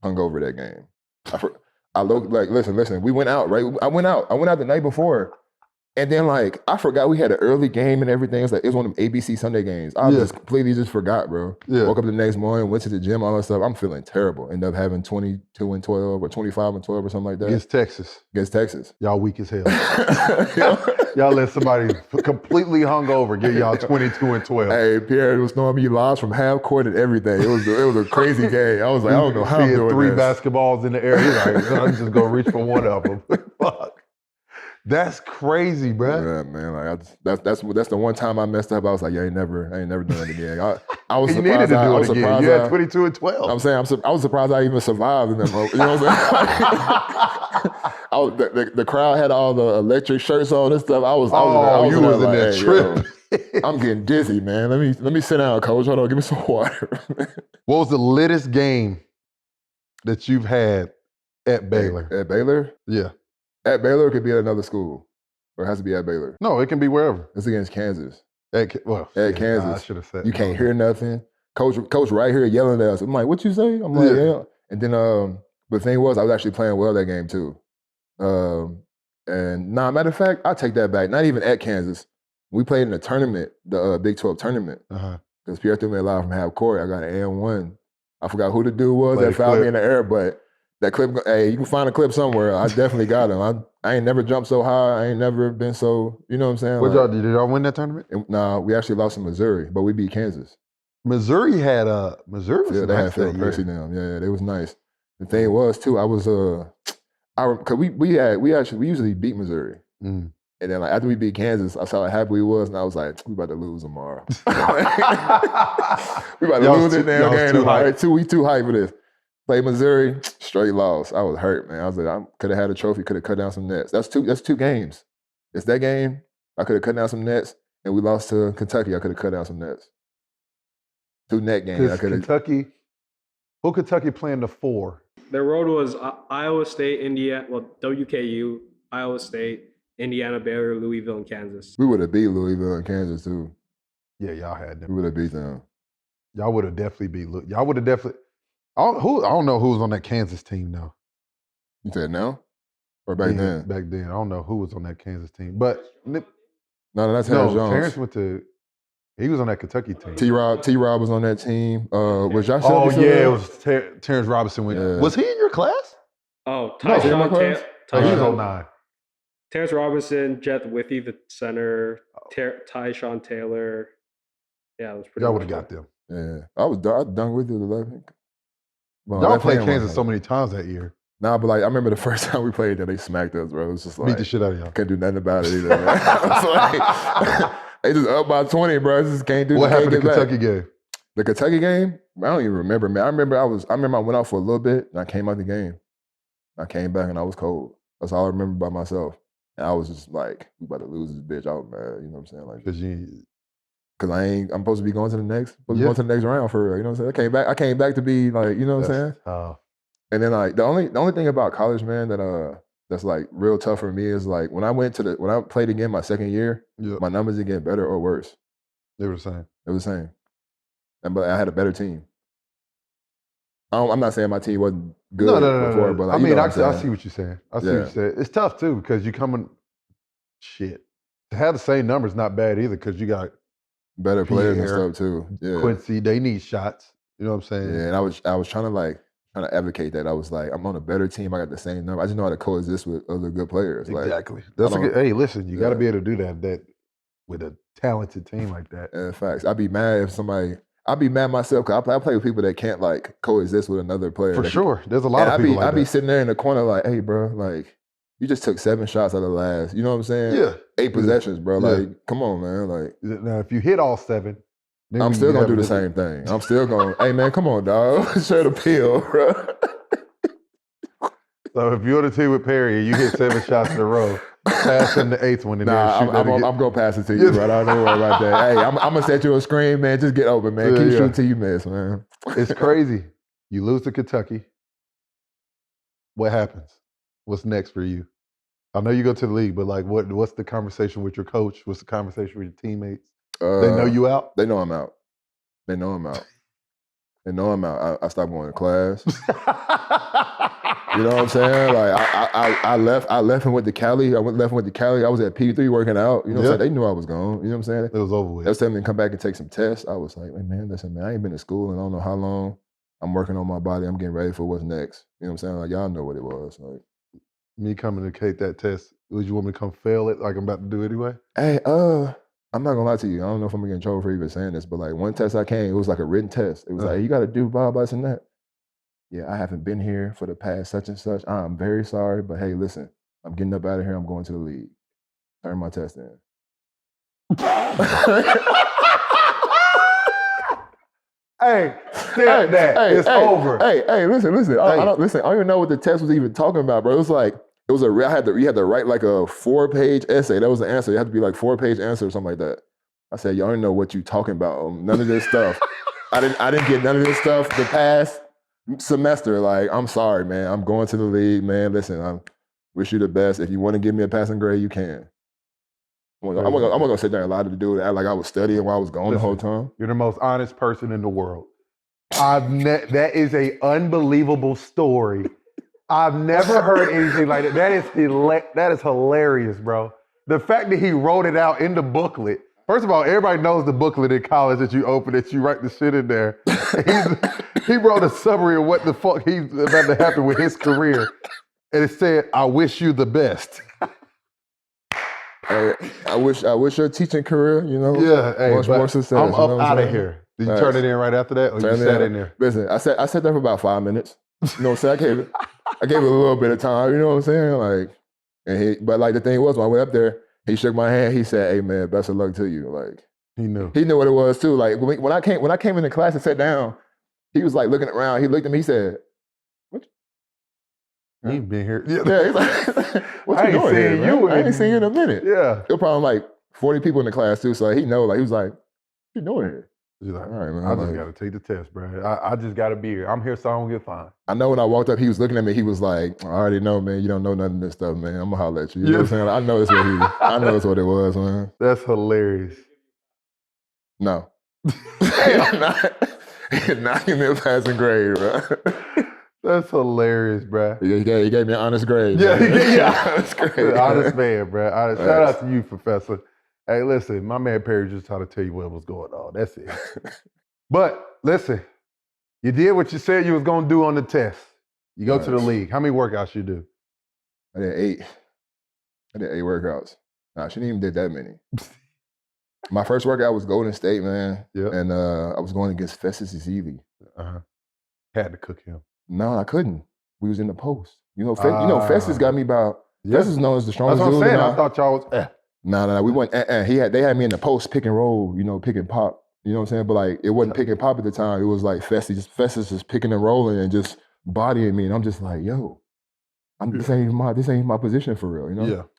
hungover that game. I looked like, listen, we went out, right? I went out the night before. And then like, I forgot we had an early game and everything. It was one of them ABC Sunday games. I just completely just forgot, bro. Yeah. Woke up the next morning, went to the gym, all that stuff. I'm feeling terrible. Ended up having 22-12 or 25-12 or something like that. Against Texas. Y'all weak as hell. Y'all let somebody completely hungover get y'all 22-12. Hey, Pierre was throwing me lobs from half court and everything. It was a crazy game. I was like, I don't know how I'm doing three this. basketballs in the air. He's like, I'm just gonna reach for one of them. Fuck. That's crazy, bro. Yeah, man. Like that's the one time I messed up. I was like, yeah, I ain't never done it again. I was You surprised. needed to I do was it again. surprised. You had 22-12. I'm saying I was surprised I even survived in them. You know what I'm saying? The crowd had all the electric shirts on and stuff. I was you was in there tripping. I'm getting dizzy, man. Let me sit down, coach. Hold on, give me some water. What was the littest game that you've had at Baylor? At Baylor? Yeah. At Baylor, it could be at another school. Or it has to be at Baylor. No, it can be wherever. It's against Kansas. At Kansas. I should have said. You can't hear nothing. Coach right here yelling at us. I'm like, what you say? I'm like, yeah. And then the thing was, I was actually playing well that game too. And matter of fact, I'll take that back. Not even at Kansas. We played in a tournament, the Big 12 tournament. Because Pierre threw me a line from half court. I got an and-1. I forgot who the dude was that fouled me in the air, but that clip, hey, you can find a clip somewhere. I definitely got him. I ain't never jumped so high. I ain't never been so, you know what I'm saying? What y'all did y'all win that tournament? Nah, we actually lost to Missouri, but we beat Kansas. Missouri was they had Phil Percy down. Yeah, they was nice. The thing was too, I was cause we usually beat Missouri. Mm. And then like after we beat Kansas, I saw how happy we was, and I was like, we about to lose tomorrow. We about to lose this damn game. We too hyped for this. Play Missouri, straight loss. I was hurt, man. I was like, I could have had a trophy, could have cut down some nets. That's two games. It's that game. I could have cut down some nets, and we lost to Kentucky. I could have cut down some nets. 2 net games. I could have. Who Kentucky playing the 4? Their road was Iowa State, Indiana, WKU, Iowa State, Indiana, Baylor, Louisville, and Kansas. We would have beat Louisville and Kansas too. Yeah, y'all had them. We would have beat them. Y'all would have definitely beat. Y'all would have definitely. I don't know who was on that Kansas team though. You said now or back then? Back then, I don't know who was on that Kansas team, but no, that's Terrence Jones. Terrence went to. He was on that Kentucky team. T-Rob was on that team. Was Josh? It was Terrence Robinson. Was he in your class? Oh, he was 09. Terrence Robinson, Jet Withy, the center, Tyshawn Taylor. Yeah, it was pretty. Y'all would have got them. Yeah, I done with you. Y'all played Kansas so many times that year. Nah, but like I remember the first time we played them, they smacked us, bro. It was just like beat the shit out of y'all. Couldn't do nothing about it either. Man. Like, they just up by 20, bro. Just can't do. What happened in the Kentucky game? The Kentucky game? I don't even remember, man. I remember I went out for a little bit and I came out the game. I came back and I was cold. That's all I remember by myself. And I was just like, we about to lose this bitch. I was mad. You know what I'm saying? Like, Cause I'm supposed to be going to the next round for real. You know what I'm saying? I came back to be like, you know what I'm saying? And then like the only thing about college, man, that's like real tough for me is like when I played again my second year, my numbers didn't get better or worse. They were the same. They were the same. But I had a better team. I'm not saying my team wasn't good before, but like, I see what you're saying. I see what you're saying. It's tough too because you coming to have the same numbers not bad either because you got better players and stuff too. Yeah. Quincy, they need shots. You know what I'm saying? Yeah, and I was trying to advocate that. I was like, I'm on a better team. I got the same number. I just know how to coexist with other good players. Exactly. Hey, listen, you got to be able to do that with a talented team like that. Yeah, facts. I'd be mad myself because I play with people that can't like coexist with another player. For sure. There's a lot of people like that. I'd be sitting there in the corner like, hey, bro, like, you just took 7 shots out of the last. You know what I'm saying? Yeah. 8 possessions, bro. Yeah. Like, come on, man. Like, now, if you hit all 7, then I'm still gonna do the same thing. I'm still gonna, hey man, come on, dog. Share the pill, bro. So if you're on the team with Perry and you hit 7 shots in a row, pass him the 8th one and I'm gonna pass it to you, bro. I don't worry about that. Hey, I'm gonna set you a screen, man. Just get open, man. Keep shooting till you miss, man. It's crazy. You lose to Kentucky. What happens? What's next for you? I know you go to the league, but like, what's the conversation with your coach? What's the conversation with your teammates? They know you out? They know I'm out. I stopped going to class. You know what I'm saying? Like I left and went to Cali. Left and went to Cali. I was at P3 working out. You know what I'm saying? They knew I was gone. You know what I'm saying? It was over with. They was telling me to come back and take some tests. I was like, man, listen, man, I ain't been to school and I don't know how long. I'm working on my body. I'm getting ready for what's next. You know what I'm saying? Like, y'all know what it was. Like, me coming to take that test, would you want me to come fail it like I'm about to do anyway? hey, I'm not gonna lie to you. I don't know if I'm gonna get in trouble for even saying this, but like one test I came, it was like a written test. It was like, hey, you gotta do blah, blah, this and that. Yeah, I haven't been here for the past such and such. I'm very sorry, but hey, listen, I'm getting up out of here. I'm going to the league. Turn my test in. Hey, stamp that. It's over. Hey, listen. I don't even know what the test was even talking about, bro. It was like, you had to write like a 4-page essay. That was the answer. It had to be like 4-page answer or something like that. I said, y'all don't know what you talking about. None of this stuff. I didn't get none of this stuff the past semester. Like, I'm sorry, man. I'm going to the league, man. Listen, I wish you the best. If you want to give me a passing grade, you can. I'm not gonna sit there and lie to the dude and act like I was studying while I was gone the whole time. You're the most honest person in the world. That is a unbelievable story. I've never heard anything like that. That is hilarious, bro. The fact that he wrote it out in the booklet. First of all, everybody knows the booklet in college that you open it, you write the shit in there. He wrote a summary of what the fuck he's about to happen with his career. And it said, I wish you the best. Hey, I wish your teaching career, much more success. I'm up out of here. Did you turn it in right after that, or you sat in there? Listen, I sat there for about 5 minutes. You know what I'm saying? I gave it a little bit of time. You know what I'm saying? Like, but like the thing was, when I went up there, he shook my hand. He said, "Hey man, best of luck to you." Like, he knew what it was too. Like when I came into class and sat down, he was like looking around. He looked at me. He said, he ain't been here. Yeah, he's like, what you doing here, man? I ain't seen you in a minute. Yeah. There were probably like 40 people in the class too, so he know, like, he was like, what you doing here? He's like, all right, man. I just got to take the test, bro. I just got to be here. I'm here so I don't get fined. I know when I walked up, he was looking at me, he was like, I already know, man, you don't know none of this stuff, man. I'm going to holler at you. You know what I'm saying? I know that's what it was, man. That's hilarious. No. Not in the passing grade, bro. That's hilarious, bro. He gave me an honest grade. Yeah. Honest grade. Honest man, bro. Shout out to you, Professor. Hey, listen, my man Perry just trying to tell you what was going on. That's it. But listen, you did what you said you was going to do on the test. You go to the league. How many workouts you do? I did 8. I did 8 workouts. Nah, she didn't even did that many. My first workout was Golden State, man. Yep. And I was going against Festus Ezeli. Had to cook him. No, I couldn't. We was in the post. Festus got me by. Festus is known as the strongest dude. That's what I'm saying. I thought y'all was. No, we went. They had me in the post, pick and roll. Pick and pop. You know what I'm saying? But like, it wasn't pick and pop at the time. It was like Festus just picking and rolling and just bodying me, and I'm just like, yo, this ain't my position for real. You know?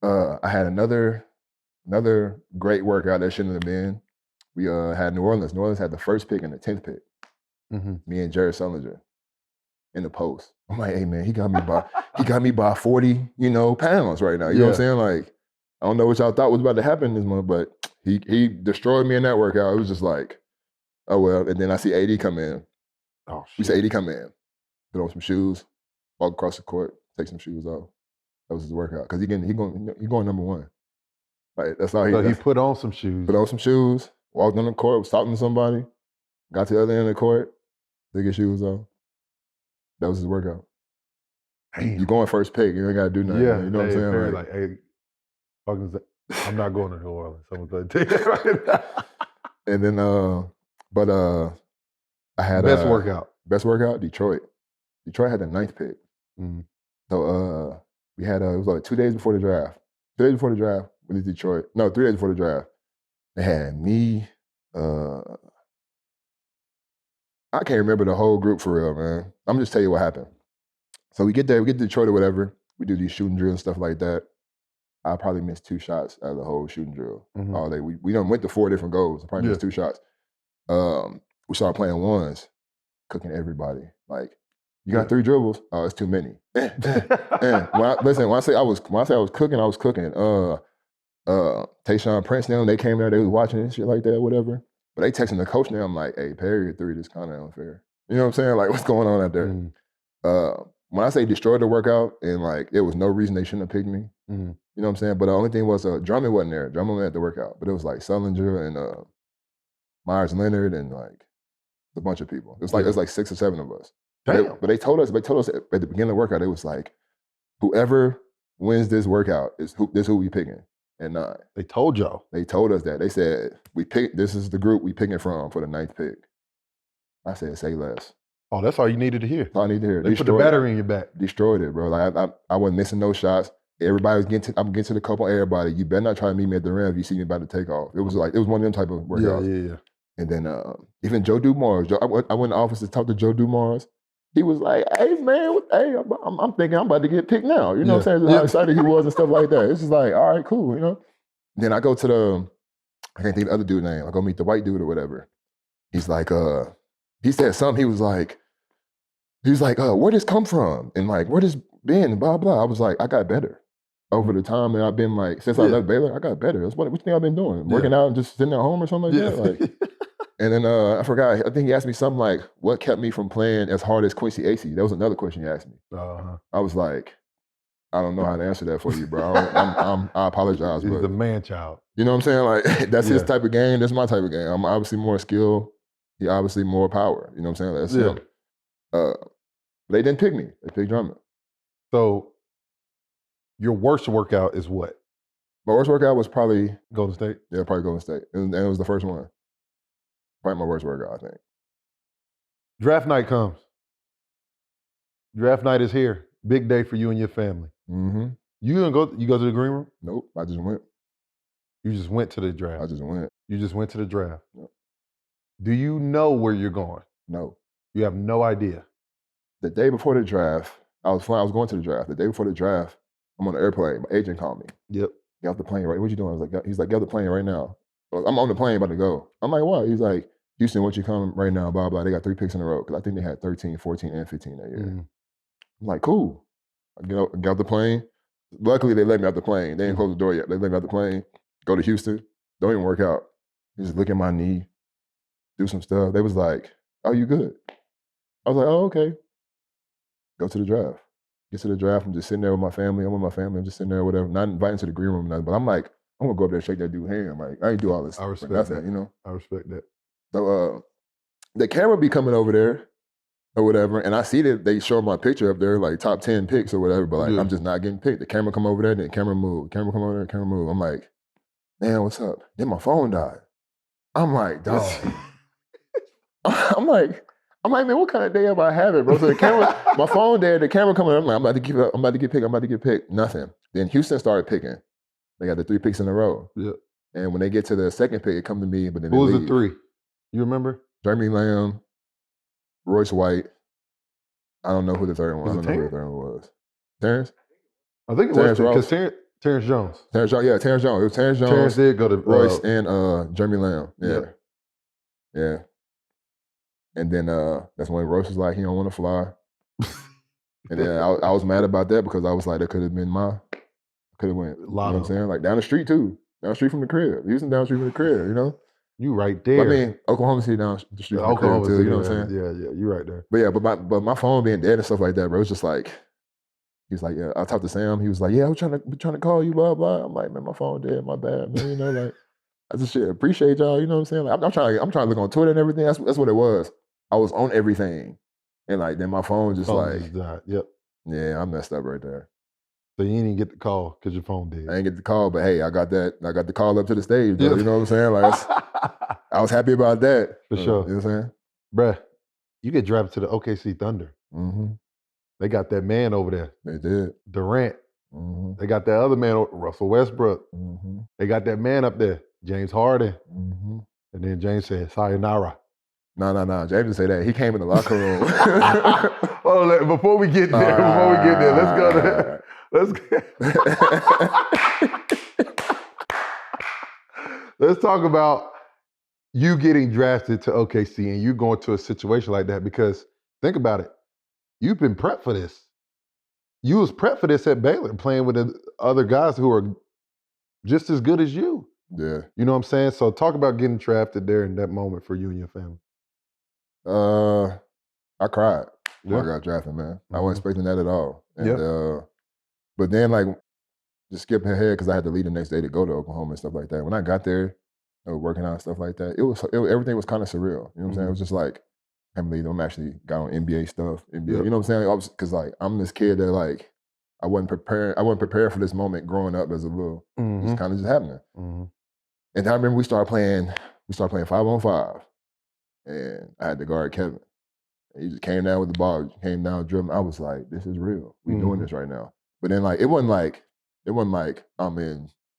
Yeah. I had another great workout that shouldn't have been. We had New Orleans. New Orleans had the first pick and the 10th pick. Mm-hmm. Me and Jared Sullinger in the post. I'm like, hey man, he got me by 40, pounds right now. You know what I'm saying? Like, I don't know what y'all thought was about to happen this month, but he destroyed me in that workout. It was just like, oh well. And then I see AD come in. Oh shit. We see AD come in, put on some shoes, walk across the court, take some shoes off. That was his workout. Because he going number 1. Like, that's all he So he put on some shoes. Put on some shoes, walked on the court, was talking to somebody, got to the other end of the court, took his shoes off. That was his workout. Damn. You going first pick, you ain't got to do nothing. Yeah, you know what I'm saying? Like, hey, I'm not going to New Orleans. I'm going to tell you that right now. And then, I had best workout, Detroit. Detroit had the 9th pick. Mm. So we had it was like 2 days before the draft. 2 days before the draft, we did Detroit. No, 3 days before the draft. They had me. I can't remember the whole group for real, man. I'm just tell you what happened. So we get there, we get to Detroit or whatever. We do these shooting drills and stuff like that. I probably missed 2 shots out of the whole shooting drill all day. We done went to 4 different goals. I probably missed 2 shots. We started playing ones, cooking everybody. Like, you got 3 dribbles? Oh, it's too many. When I say I was cooking, I was cooking. Tayshaun Prince now, they came there, they was watching and shit like that, whatever. But they texting the coach now, I'm like, hey, Perry, 3, this kind of unfair. You know what I'm saying? Like, what's going on out there? when I say destroyed the workout, and like there was no reason they shouldn't have picked me. Mhm. You know what I'm saying? But the only thing was Drummond wasn't there. Drummond was at the workout, but it was like Sullinger and Myers Leonard and like a bunch of people. It was like 6 or 7 of us. Damn. But they told us at the beginning of the workout, it was like, whoever wins this workout is who we picking at 9. They told y'all. They told us that. They said, this is the group we picking from for the 9th pick. I said, say less. Oh, that's all you needed to hear. That's all I need to hear. They put the battery in your back. Destroyed it, bro. Like I wasn't missing no shots. Everybody was I'm getting to the cup on everybody. You better not try to meet me at the rim if you see me about to take off. It was one of them type of workouts. Yeah. And then even Joe Dumars. I went in the office to talk to Joe Dumars. He was like, hey, man, I'm thinking I'm about to get picked now. You know what I'm saying? Just how excited he was and stuff like that. It's just like, all right, cool, you know? Then I go to I can't think of the other dude's name. I go meet the white dude or whatever. He's like, he said something. He was like, where this come from? And like, where this been? And blah, blah. I was like, I got better. Over the time that I've been like, since I left Baylor, I got better. That's what you think I've been doing? Working out and just sitting at home or something like that? Like, and then I forgot, I think he asked me something like, what kept me from playing as hard as Quincy Acey? That was another question he asked me. I was like, I don't know how to answer that for you, bro. I apologize, He's but the man child. you know what I'm saying? Like, that's his type of game. That's my type of game. I'm obviously more skill. He obviously more power. You know what I'm saying? That's him. They didn't pick me. They picked Drummond. So your worst workout is what? My worst workout was probably Golden State? Yeah, probably Golden State. And it was the first one. Probably my worst workout, I think. Draft night comes. Draft night is here. Big day for you and your family. Mm-hmm. You go to the green room? Nope. I just went. You just went to the draft. I just went. You just went to the draft. Yep. Do you know where you're going? No. You have no idea. The day before the draft, I was going to the draft. The day before the draft, I'm on the airplane. My agent called me. Yep. Get off the plane, right? What you doing? He's like, get off the plane right now. I'm on the plane about to go. I'm like, what? He's like, Houston, what you coming right now? Blah, blah. They got 3 picks in a row. Because I think they had 13, 14, and 15 that year. Mm-hmm. I'm like, cool. I get off the plane. Luckily, they let me off the plane. They didn't close the door yet. They let me off the plane. Go to Houston. Don't even work out. Just look at my knee. Do some stuff. They was like, oh, you good? I was like, oh, okay. Go to the draft. Get to the draft. I'm just sitting there with my family. I'm with my family. I'm just sitting there, whatever. Not invited to the green room or nothing. But I'm like, I'm going to go up there and shake that dude's hand. Like, I ain't do all this. I respect nothing, that. you know? I respect that. So the camera be coming over there or whatever, and I see that they show my picture up there, like top 10 picks or whatever, but like I'm just not getting picked. The camera come over there, then the camera move. Camera come over there, camera move. I'm like, man, what's up? Then my phone died. I'm like, dog. I'm like, man, what kind of day am I having, bro? So the camera, my phone dead, the camera coming up, I'm like, I'm about to get picked. Nothing. Then Houston started picking. They got the 3 picks in a row. Yep. And when they get to the second pick, it come to me, but then Who was leave. the 3? You remember? Jeremy Lamb, Royce White. I don't know who the third one was. I don't know who the third one was. Terrence? I think it was because Terrence Jones. Terrence Jones. Yeah, Terrence Jones. It was Terrence Jones. Terrence did go to Royce and Jeremy Lamb. Yeah. Yeah. And then that's when Royce was like, he don't want to fly. And then I was mad about that because I was like, that could have been could have went. You know what I'm saying? Like down the street too. Down the street from the crib. Houston down the street from the crib, you know? You right there. I mean, Oklahoma City down the street from the crib too, you know what I'm saying? Yeah, you right there. But yeah, but my phone being dead and stuff like that, bro, it's just like, he was like, yeah, I talked to Sam. He was like, yeah, I was trying to call you, blah, blah. I'm like, man, my phone dead, my bad, man. You know, like, I just appreciate y'all, you know what I'm saying? Like, I'm trying to look on Twitter and everything. That's what it was. I was on everything. And like, then my phone just died. Yep. Yeah, I messed up right there. So you didn't even get the call because your phone did. I didn't get the call, but hey, I got the call up to the stage, bro. You know what I'm saying? Like, I was happy about that. For sure. You know what I'm saying? Bruh, you get drafted to the OKC Thunder. Mm-hmm. They got that man over there. They did. Durant. Mm-hmm. They got that other man, Russell Westbrook. Mm-hmm. They got that man up there, James Harden. Mm-hmm. And then James said, sayonara. No. James didn't say that. He came in the locker room. Before we get there, let's go to... Let's talk about you getting drafted to OKC and you going to a situation like that, because think about it. You've been prepped for this. You was prepped for this at Baylor, playing with the other guys who are just as good as you. Yeah. You know what I'm saying? So talk about getting drafted there in that moment for you and your family. I cried. I got drafted, man. I Mhm. wasn't expecting that at all. And Yeah. but then like just skipping ahead because I had to leave the next day to go to Oklahoma and stuff like that. When I got there, I was working out and stuff like that. Everything was kind of surreal. You know what I'm saying? It was just like, I can't believe I'm actually got on NBA stuff. NBA, Yep. you know what I'm saying? Because like I'm this kid that like I wasn't prepared for this moment growing up as a little. It's kind of just happening. Mhm. And I remember we started playing 5-on-5, and I had to guard Kevin. And he just came down with the ball, came down dribbling. I was like, this is real. We're doing this right now. But then like it wasn't like I'm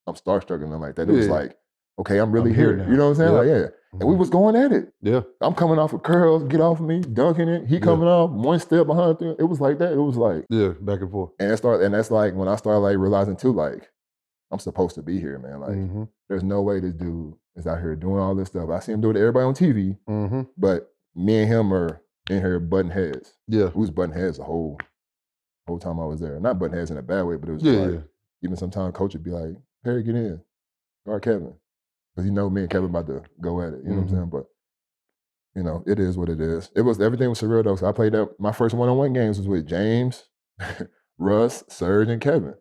starstruck or nothing like that. It was Yeah. like, okay, I'm really I'm here here. now. You know what I'm saying? Yep. Like, yeah. And we was going at it. Yeah. I'm coming off of curls, get off of me, dunking it. He coming off, one step behind him. It was like that. It was like, Yeah, back and forth. and that's like when I started like realizing too, like, I'm supposed to be here, man. Like, there's no way this dude is out here doing all this stuff. I see him do it to everybody on TV, but me and him are in here butting heads. Yeah. We was butting heads the whole time I was there. Not butting heads in a bad way, but it was even sometimes coach would be like, Harry, get in. Guard Kevin. Because me and Kevin about to go at it. You know what I'm saying? But it is what it is. Everything was surreal though. So I played that. My first one-on-one games was with James, Russ, Serge, and Kevin.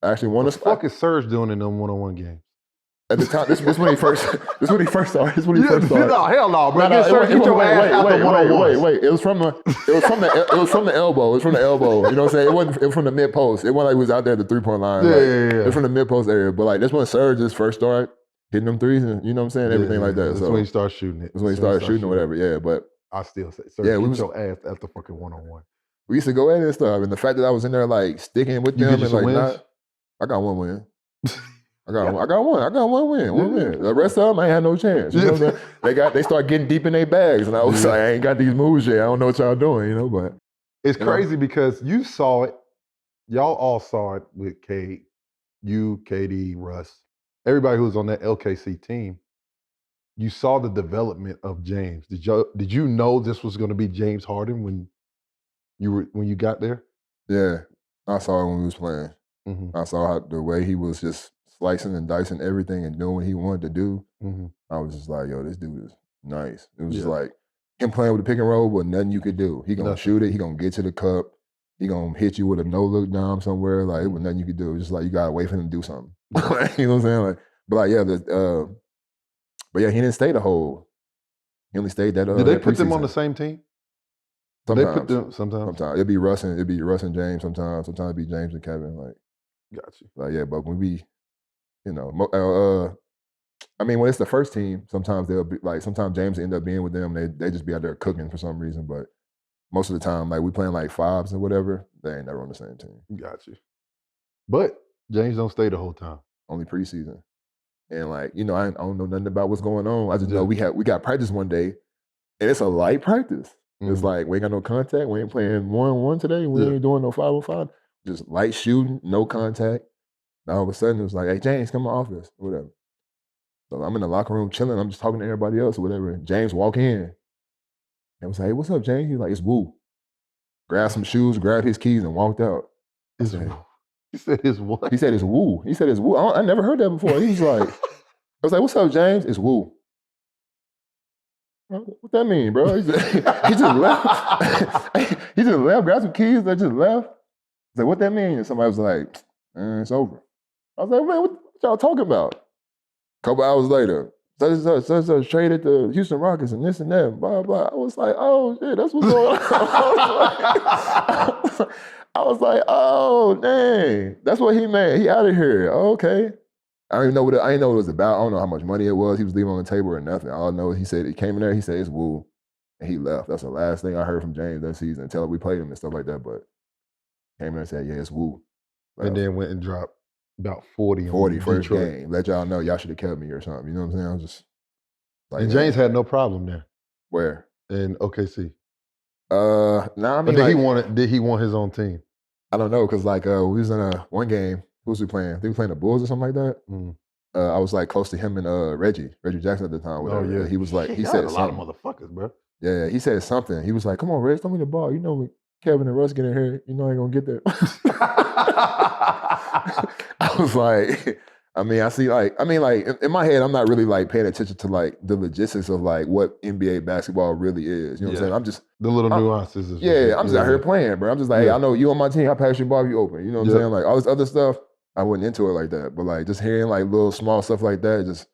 I actually won What the fuck is Serge doing in them one-on-one games? At the time, this when he first started. This when he first started. No, hell no, bro. No, Get Serge, get your ass out the one-on-ones. Wait. It was from the elbow. It was from the elbow. You know what I'm saying? It was from the mid post. It wasn't like he was out there at the 3-point line. Yeah. It was from the mid post area. But like this when Serge just first started hitting them threes, and you know what I'm saying, everything like that. That's So when he started shooting it. that's when he started shooting or whatever. Yeah, but I still say, Serge, Yeah, get your ass at the fucking one-on-one. we used to go at it and stuff. And the fact that I was in there like sticking with You them get and you some like wins? not, I got one win. I got one win. The rest of them, I ain't had no chance. You know what I'm saying? They start getting deep in their bags, and I was like, I ain't got these moves yet. I don't know what y'all doing, but It's crazy because you saw it. Y'all all saw it with Cade, you, KD, Russ, everybody who was on that LKC team. You saw the development of James. Did you know this was going to be James Harden when you got there? Yeah, I saw it when we was playing. Mm-hmm. I saw the way he was just slicing and dicing everything and doing what he wanted to do. Mm-hmm. I was just like, yo, this dude is nice. It was just like him playing with the pick and roll, but nothing you could do. He gonna shoot it. He gonna get to the cup. He gonna hit you with a no look down somewhere. Like it was nothing you could do. It was just like you gotta wait for him to do something. You know what I'm saying? Like, but like but yeah, he didn't stay the whole. He only stayed that. Did they put them preseason. on the same team? Sometimes. They put them sometimes. It'd be Russ and James. Sometimes it'd be James and Kevin. Like, got you. Like yeah, but when we, I mean, when it's the first team, sometimes they'll be like, sometimes James end up being with them. They just be out there cooking for some reason. But most of the time, like we playing like fives or whatever, they ain't never on the same team. Got you. But James don't stay the whole time. Only preseason. And like, I don't know nothing about what's going on. I just know we got practice one day, and it's a light practice. It's like we ain't got no contact. We ain't playing 1-on-1 today. We ain't doing no 5-on-5. Just light shooting, no contact. And all of a sudden, it was like, hey, James, come to my office, whatever. So I'm in the locker room chilling. I'm just talking to everybody else or whatever. James walk in. And was like, hey, what's up, James? He's like, it's Woo. Grabbed some shoes, grabbed his keys, and walked out. He said his what? He said it's Woo. He said it's Woo. I never heard that before. He was like, I was like, what's up, James? It's Woo. What that mean, bro? He just left. He just left, grabbed some keys, they just left. I was like, what that mean? And somebody was like, it's over. I was like, man, what y'all talking about? A couple hours later, such traded the Houston Rockets and this and that, blah, blah. I was like, oh, shit, that's what's going on. I was like, oh, dang. That's what he meant. He out of here. Oh, okay. I didn't know what it was about. I don't know how much money it was. He was leaving on the table or nothing. All I know is he said he came in there, he said it's Woo. And he left. That's the last thing I heard from James that season until we played him and stuff like that. But came in there and said, yeah, it's Woo. And then went and dropped about 40 40 on first Detroit. game. Let y'all know y'all should have kept me or something. You know what I'm saying? I was just like, and James had no problem there. Where? In OKC. I mean, but did he want his own team? I don't know, because like we was in one game. Who was we playing? I think we were playing the Bulls or something like that. I was like close to him and Reggie Jackson at the time. Whatever. Oh yeah. He was like, he Y'all said had a lot of motherfuckers, bro. Yeah, he said something. He was like, "Come on, Reg, throw me the ball. You know, when Kevin and Russ get in here, you know I ain't gonna get that." I I mean, in my head, I'm not really like paying attention to like the logistics of like what NBA basketball really is. You know what I'm saying? I'm just the little nuances. Is I'm just out here playing, bro. I'm just like, hey, I know you on my team. I pass your ball if you open. You know what I'm saying? Like all this other stuff, I wasn't into it like that. But like just hearing like little small stuff like that,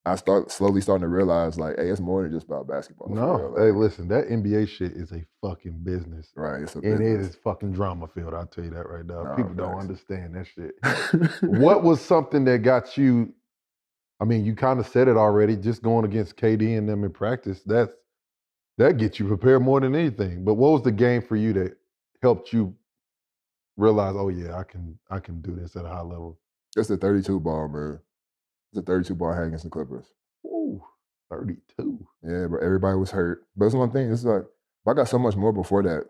I slowly starting to realize like, hey, it's more than just about basketball. No, hey, listen, that NBA shit is a fucking business. Right, it's a business. And it is fucking drama filled. I'll tell you that right now. People don't understand that shit. What was something that got you? I mean, you kind of said it already. Just going against KD and them in practice, that gets you prepared more than anything. But what was the game for you that helped you realize, oh yeah, I can do this at a high level? It's the 32 ball, man. It's a 32 ball hat against the Clippers. Ooh, 32. Yeah, but everybody was hurt. But it's one thing. It's like I got so much more before that.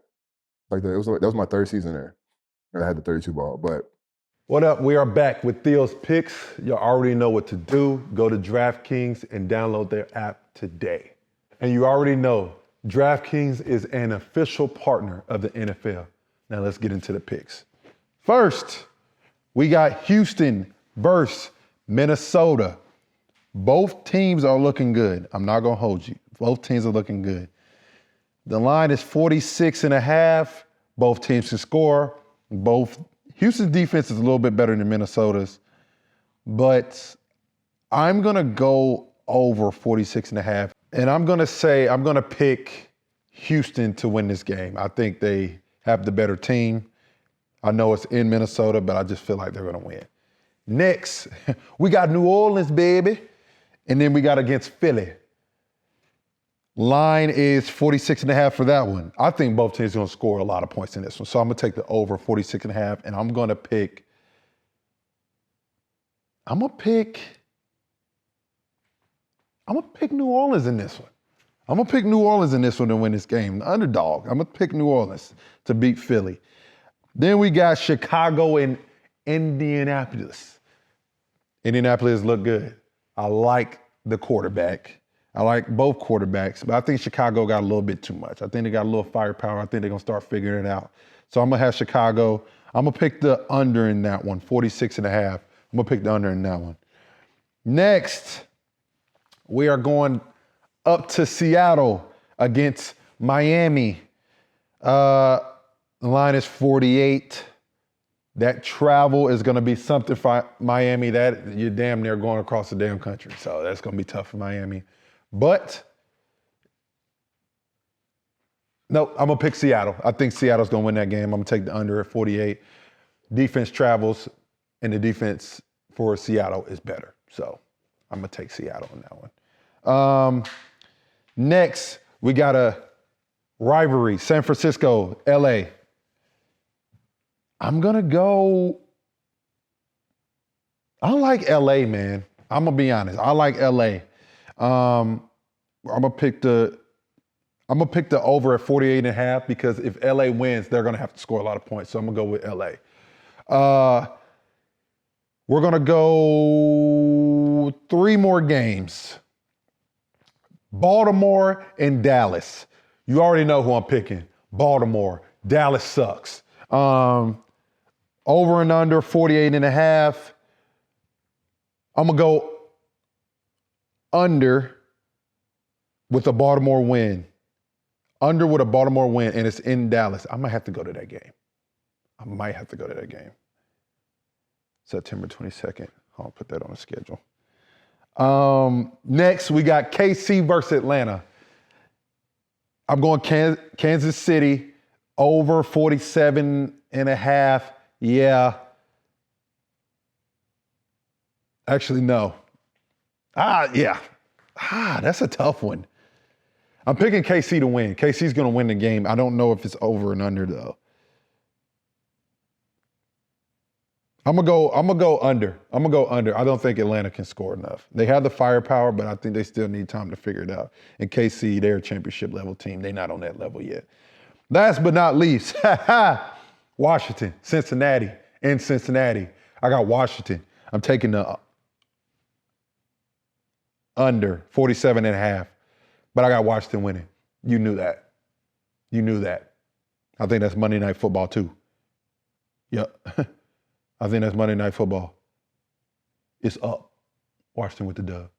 Like that was my third season there. And I had the 32 ball. But what up? We are back with Theo's Picks. You already know what to do. Go to DraftKings and download their app today. And you already know DraftKings is an official partner of the NFL. Now let's get into the picks. First, we got Houston versus Minnesota. Both teams are looking good. I'm not going to hold you. Both teams are looking good. The line is 46.5. Both teams can score. Houston's defense is a little bit better than Minnesota's, but I'm going to go over 46.5. And I'm going to pick Houston to win this game. I think they have the better team. I know it's in Minnesota, but I just feel like they're going to win. Next, we got New Orleans, baby. And then we got against Philly. Line is 46.5 for that one. I think both teams are going to score a lot of points in this one. So I'm going to take the over 46.5, and I'm going to pick New Orleans in this one. I'm going to pick New Orleans in this one to win this game. The underdog. I'm going to pick New Orleans to beat Philly. Then we got Chicago and Indianapolis. Indianapolis look good. I like the quarterback. I like both quarterbacks, but I think Chicago got a little bit too much. I think they got a little firepower. I think they're going to start figuring it out. So I'm going to have Chicago. I'm going to pick the under in that one, 46.5. I'm going to pick the under in that one. Next, we are going up to Seattle against Miami. The line is 48. That travel is going to be something for Miami that you're damn near going across the damn country. So that's going to be tough for Miami. But, no, I'm going to pick Seattle. I think Seattle's going to win that game. I'm going to take the under at 48. Defense travels, and the defense for Seattle is better. So I'm going to take Seattle on that one. Next, we got a rivalry, San Francisco, LA. I'm going to go, I like LA, man. I'm going to be honest. I like LA. I'm gonna pick the over at 48.5 because if LA wins, they're gonna have to score a lot of points. So I'm gonna go with LA. We're gonna go 3 more games. Baltimore and Dallas. You already know who I'm picking. Baltimore. Dallas sucks. Over and under 48.5. I'm gonna go under with a Baltimore win. Under with a Baltimore win, and it's in Dallas. I might have to go to that game. September 22nd. I'll put that on the schedule. Next, we got KC versus Atlanta. I'm going Kansas City over 47.5. Yeah. Actually, no. Yeah. That's a tough one. I'm picking KC to win. KC's going to win the game. I don't know if it's over and under, though. I'm gonna go under. I'm gonna go under. I don't think Atlanta can score enough. They have the firepower, but I think they still need time to figure it out. And KC, they're a championship level team. They're not on that level yet. Last but not least, Washington, Cincinnati. In Cincinnati, I got Washington. I'm taking the under 47.5, but I got Washington winning. You knew that. I think that's Monday Night Football too. Yep. I think that's Monday Night Football. It's up. Washington with the dub.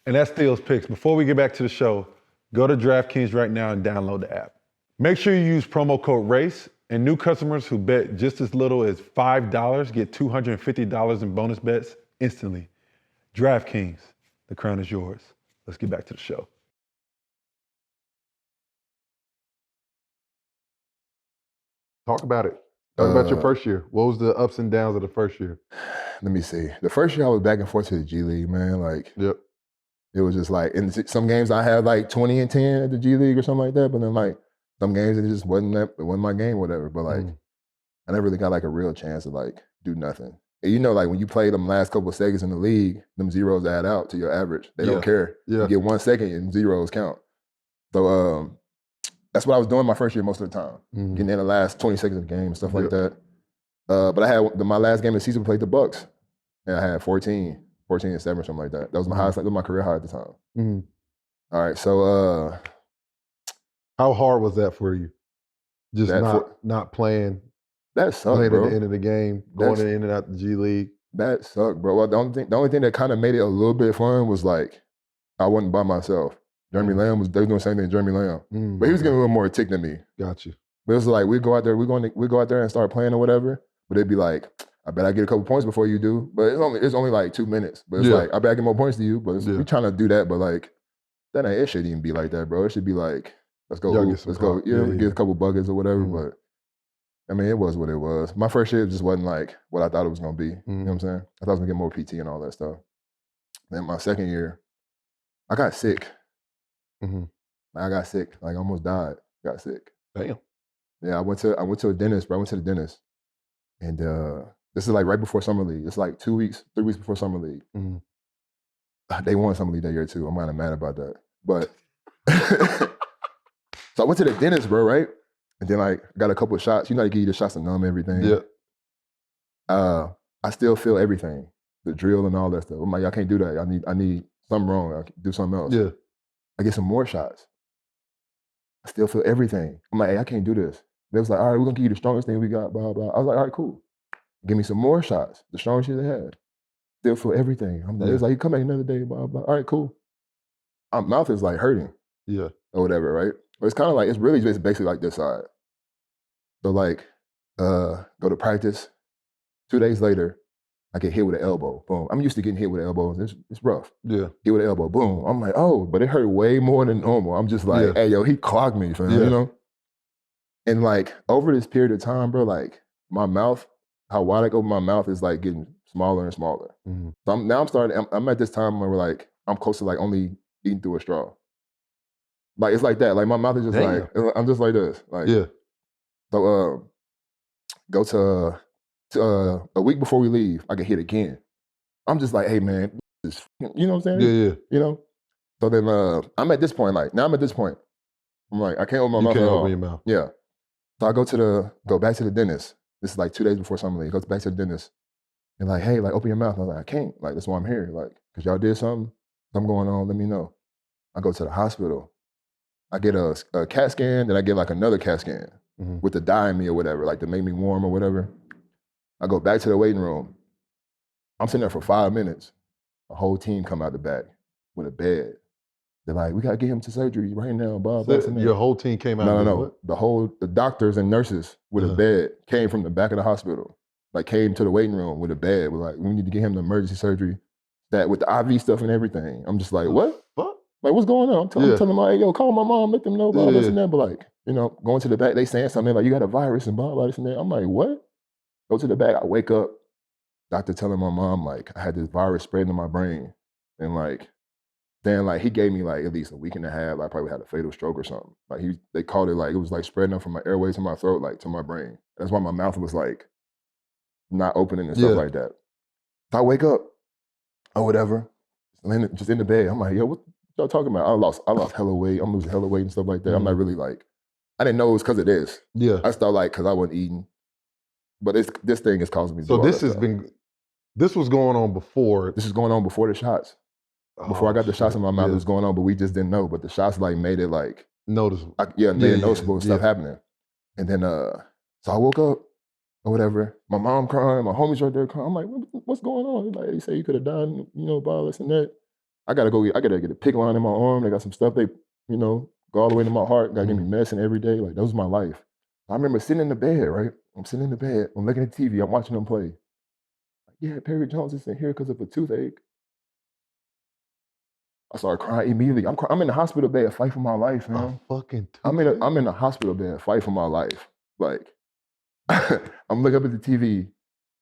And that's Theo's picks. Before we get back to the show, go to DraftKings right now and download the app. Make sure you use promo code RACE, and new customers who bet just as little as $5 get $250 in bonus bets instantly. DraftKings, the crown is yours. Let's get back to the show. Talk about it. Talk about your first year. What was the ups and downs of the first year? Let me see. The first year I was back and forth to the G League, man. Like, Yep. it was just like, in some games I had like 20 and 10 at the G League or something like that, but then like some games it just wasn't my game, whatever. But like, I never really got like a real chance to like do nothing. And you know, like when you play them last couple of seconds in the league, them zeros add out to your average. They don't care. Yeah. You get 1 second and zeros count. So that's what I was doing my first year most of the time, getting in the last 20 seconds of the game and stuff like that. But I had my last game of the season, we played the Bucks, and I had 14 and 7 or something like that. That was my highest, that was my career high at the time. All right, so how hard was that for you? Just not playing. That sucked, playing bro. at the end of the game, going in and out the G League. That sucked, bro. Well, the only thing that kind of made it a little bit fun was like I wasn't by myself. Jeremy Lamb they were doing the same thing as Jeremy Lamb, but he was getting a little more tick than me. Got you. But it was like we go out there and start playing or whatever. But they'd be like, I bet I get a couple points before you do. But it's only like 2 minutes. But it's like I bet I get more points to you. But we trying to do that. But like it shouldn't even be like that, bro. It should be like let's go, let's go, get a couple buckets or whatever. But I mean, it was what it was. My first year just wasn't like what I thought it was gonna be. You know what I'm saying? I thought I was gonna get more PT and all that stuff. Then my second year, I got sick. I got sick. Like almost died. Got sick. Damn. Yeah, I went to a dentist, bro. I went to the dentist. And this is like right before Summer League. It's like 3 weeks before Summer League. They won Summer League that year too. I'm kind of mad about that. But so I went to the dentist, bro, right? And then like got a couple of shots. You know, they give you the shots to numb everything. Yeah. I still feel everything, the drill and all that stuff. I'm like, I can't do that. I need something wrong. I can do something else. Yeah. I get some more shots. I still feel everything. I'm like, hey, I can't do this. They was like, all right, we're gonna give you the strongest thing we got, blah, blah. I was like, all right, cool. Give me some more shots, the strongest shit they had. Still feel everything. It was like, you come back another day, blah, blah. All right, cool. My mouth is like hurting. Yeah. Or whatever, right? But it's kind of like, it's really just basically like this side. So like, go to practice. 2 days later, I get hit with an elbow. Boom. I'm used to getting hit with elbows. It's rough. Yeah. Hit with an elbow. Boom. I'm like, oh, but it hurt way more than normal. I'm just like, hey, yo, he clocked me, fam, you know? And like, over this period of time, bro, like, my mouth, how wide I open my mouth is like getting smaller and smaller. So I'm at this time where like, I'm close to like only eating through a straw. Like, it's like that. Like, my mouth is just like, I'm just like this. Like, so go to a week before we leave, I get hit again. I'm just like, hey man, you know what I'm saying? Yeah. You know? So then I'm at this point, like, now I'm at this point. I'm like, I can't open my mouth You at can't all. open your mouth. Yeah. So I go back to the dentist. This is like 2 days before Summer League. Go back to the dentist. And like, hey, like, open your mouth. I was like, I can't. Like, that's why I'm here. Like, because y'all did something going on, let me know. I go to the hospital. I get a CAT scan, then I get like another CAT scan with the dye in me or whatever, like to make me warm or whatever. I go back to the waiting room. I'm sitting there for 5 minutes. A whole team come out the back with a bed. They're like, we gotta get him to surgery right now, blah, blah, blah. Your whole team came out? No. The doctors and nurses with a bed came from the back of the hospital. Like came to the waiting room with a bed. We're like, we need to get him to emergency surgery. That with the IV stuff and everything. I'm just like, what? Like, what's going on? I'm telling them, like, hey, yo, call my mom, let them know, blah, this and that. But like, you know, going to the back, they saying something like, you got a virus and blah, blah, this and that. I'm like, what? Go to the back, I wake up, doctor telling my mom, like, I had this virus spreading in my brain. And like, then like, he gave me like at least a week and a half. I probably had a fatal stroke or something. Like they called it like, it was like spreading up from my airways to my throat, like to my brain. That's why my mouth was like not opening and stuff like that. So I wake up or whatever, just in the bed. I'm like, yo, what y'all talking about? I lost hella weight. I'm losing hella weight and stuff like that. I'm not really like, I didn't know it was because of this. Yeah. I thought like, because I wasn't eating. But this thing is causing me to do So all this that has stuff. this was going on before. This is going on before the shots. Before I got the shots in my mouth, it was going on, but we just didn't know. But the shots like made it like noticeable. Made it noticeable stuff happening. And then so I woke up or whatever. My mom crying, my homies right there crying. I'm like, what's going on? Like, they say you could have died, by this and that. I gotta get a pick line in my arm. They got some stuff they, go all the way to my heart. Gotta give me medicine every day. Like, that was my life. I remember sitting in the bed, right? I'm sitting in the bed. I'm looking at TV. I'm watching them play. Yeah, Perry Jones isn't here because of a toothache. I started crying immediately. I'm in the hospital bed, fight for my life, man. Fucking I'm in the hospital bed, fight for my life. Like, I'm looking up at the TV.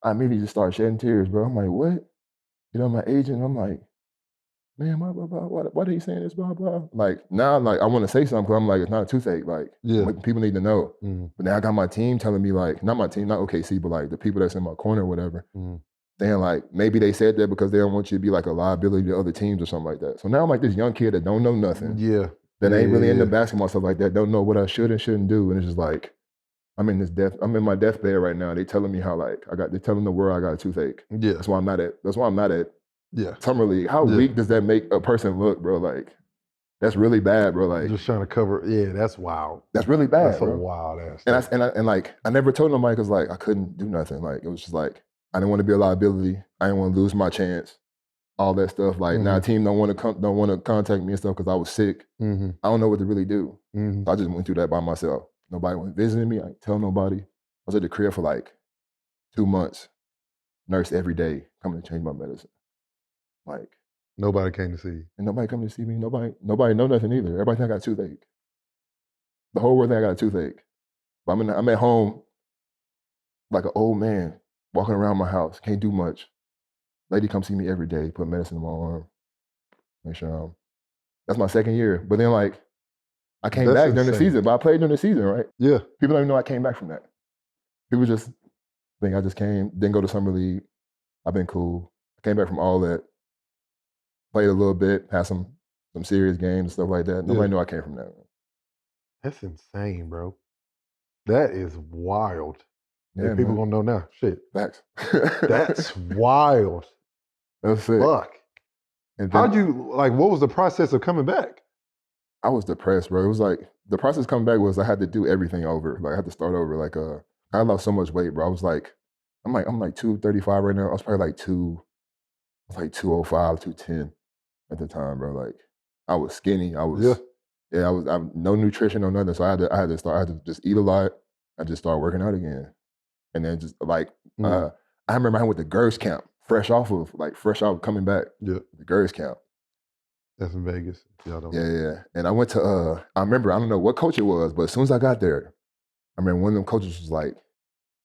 I immediately just started shedding tears, bro. I'm like, what? My agent. I'm like, man, blah, blah, blah. Why are you saying this, blah, blah? Like, now, like, I want to say something because I'm like, it's not a toothache. Like, people need to know. But now I got my team telling me, like, not my team, not OKC, but like the people that's in my corner or whatever. Saying like, maybe they said that because they don't want you to be like a liability to other teams or something like that. So now I'm like this young kid that don't know nothing. Yeah. That ain't really into basketball, stuff like that. Don't know what I should and shouldn't do. And it's just like, I'm in my deathbed right now. They telling me how like, they're telling the world I got a toothache. Yeah. That's why I'm not at Yeah. Summer League. How weak does that make a person look, bro? Like, that's really bad, bro. Like, just trying to cover. Yeah, that's wild. That's really bad, That's bro. a wild ass. And like, I never told nobody because like, I couldn't do nothing. Like, it was just like, I didn't want to be a liability. I didn't want to lose my chance. All that stuff. Like, now team don't want to contact me and stuff because I was sick. I don't know what to really do. So I just went through that by myself. Nobody went visiting me. I didn't tell nobody. I was at the crib for like 2 months. Nurse every day coming to change my medicine. Like, nobody came to see you. And nobody come to see me. Nobody know nothing either. Everybody think I got a toothache. The whole world think I got a toothache. But I'm at home like an old man walking around my house. Can't do much. Lady come see me every day. Put medicine in my arm. Make sure that's my second year. But then like I came back during the season. But I played during the season, right? Yeah. People don't even know I came back from that. People just think I just came. Didn't go to Summer League. I've been cool. I came back from all that. Played a little bit, had some serious games and stuff like that. Nobody knew I came from that. That's insane, bro. That is wild. Yeah, people gonna know now. Shit. Facts. That's wild. That's it. Fuck. And how'd you, like, what was the process of coming back? I was depressed, bro. It was like, the process coming back was I had to do everything over. Like, I had to start over. Like, I lost so much weight, bro. I was like, I'm like 235 right now. I was probably like 205, 210 at the time, bro. Like, I was skinny. I was no nutrition, no nothing. So I had to just eat a lot. I just started working out again. And then just like, I remember I went to Girls Camp, fresh off coming back. Yeah. The Girls Camp. That's in Vegas. Y'all don't Yeah. And I went to, I remember, I don't know what coach it was, but as soon as I got there, I remember one of them coaches was like,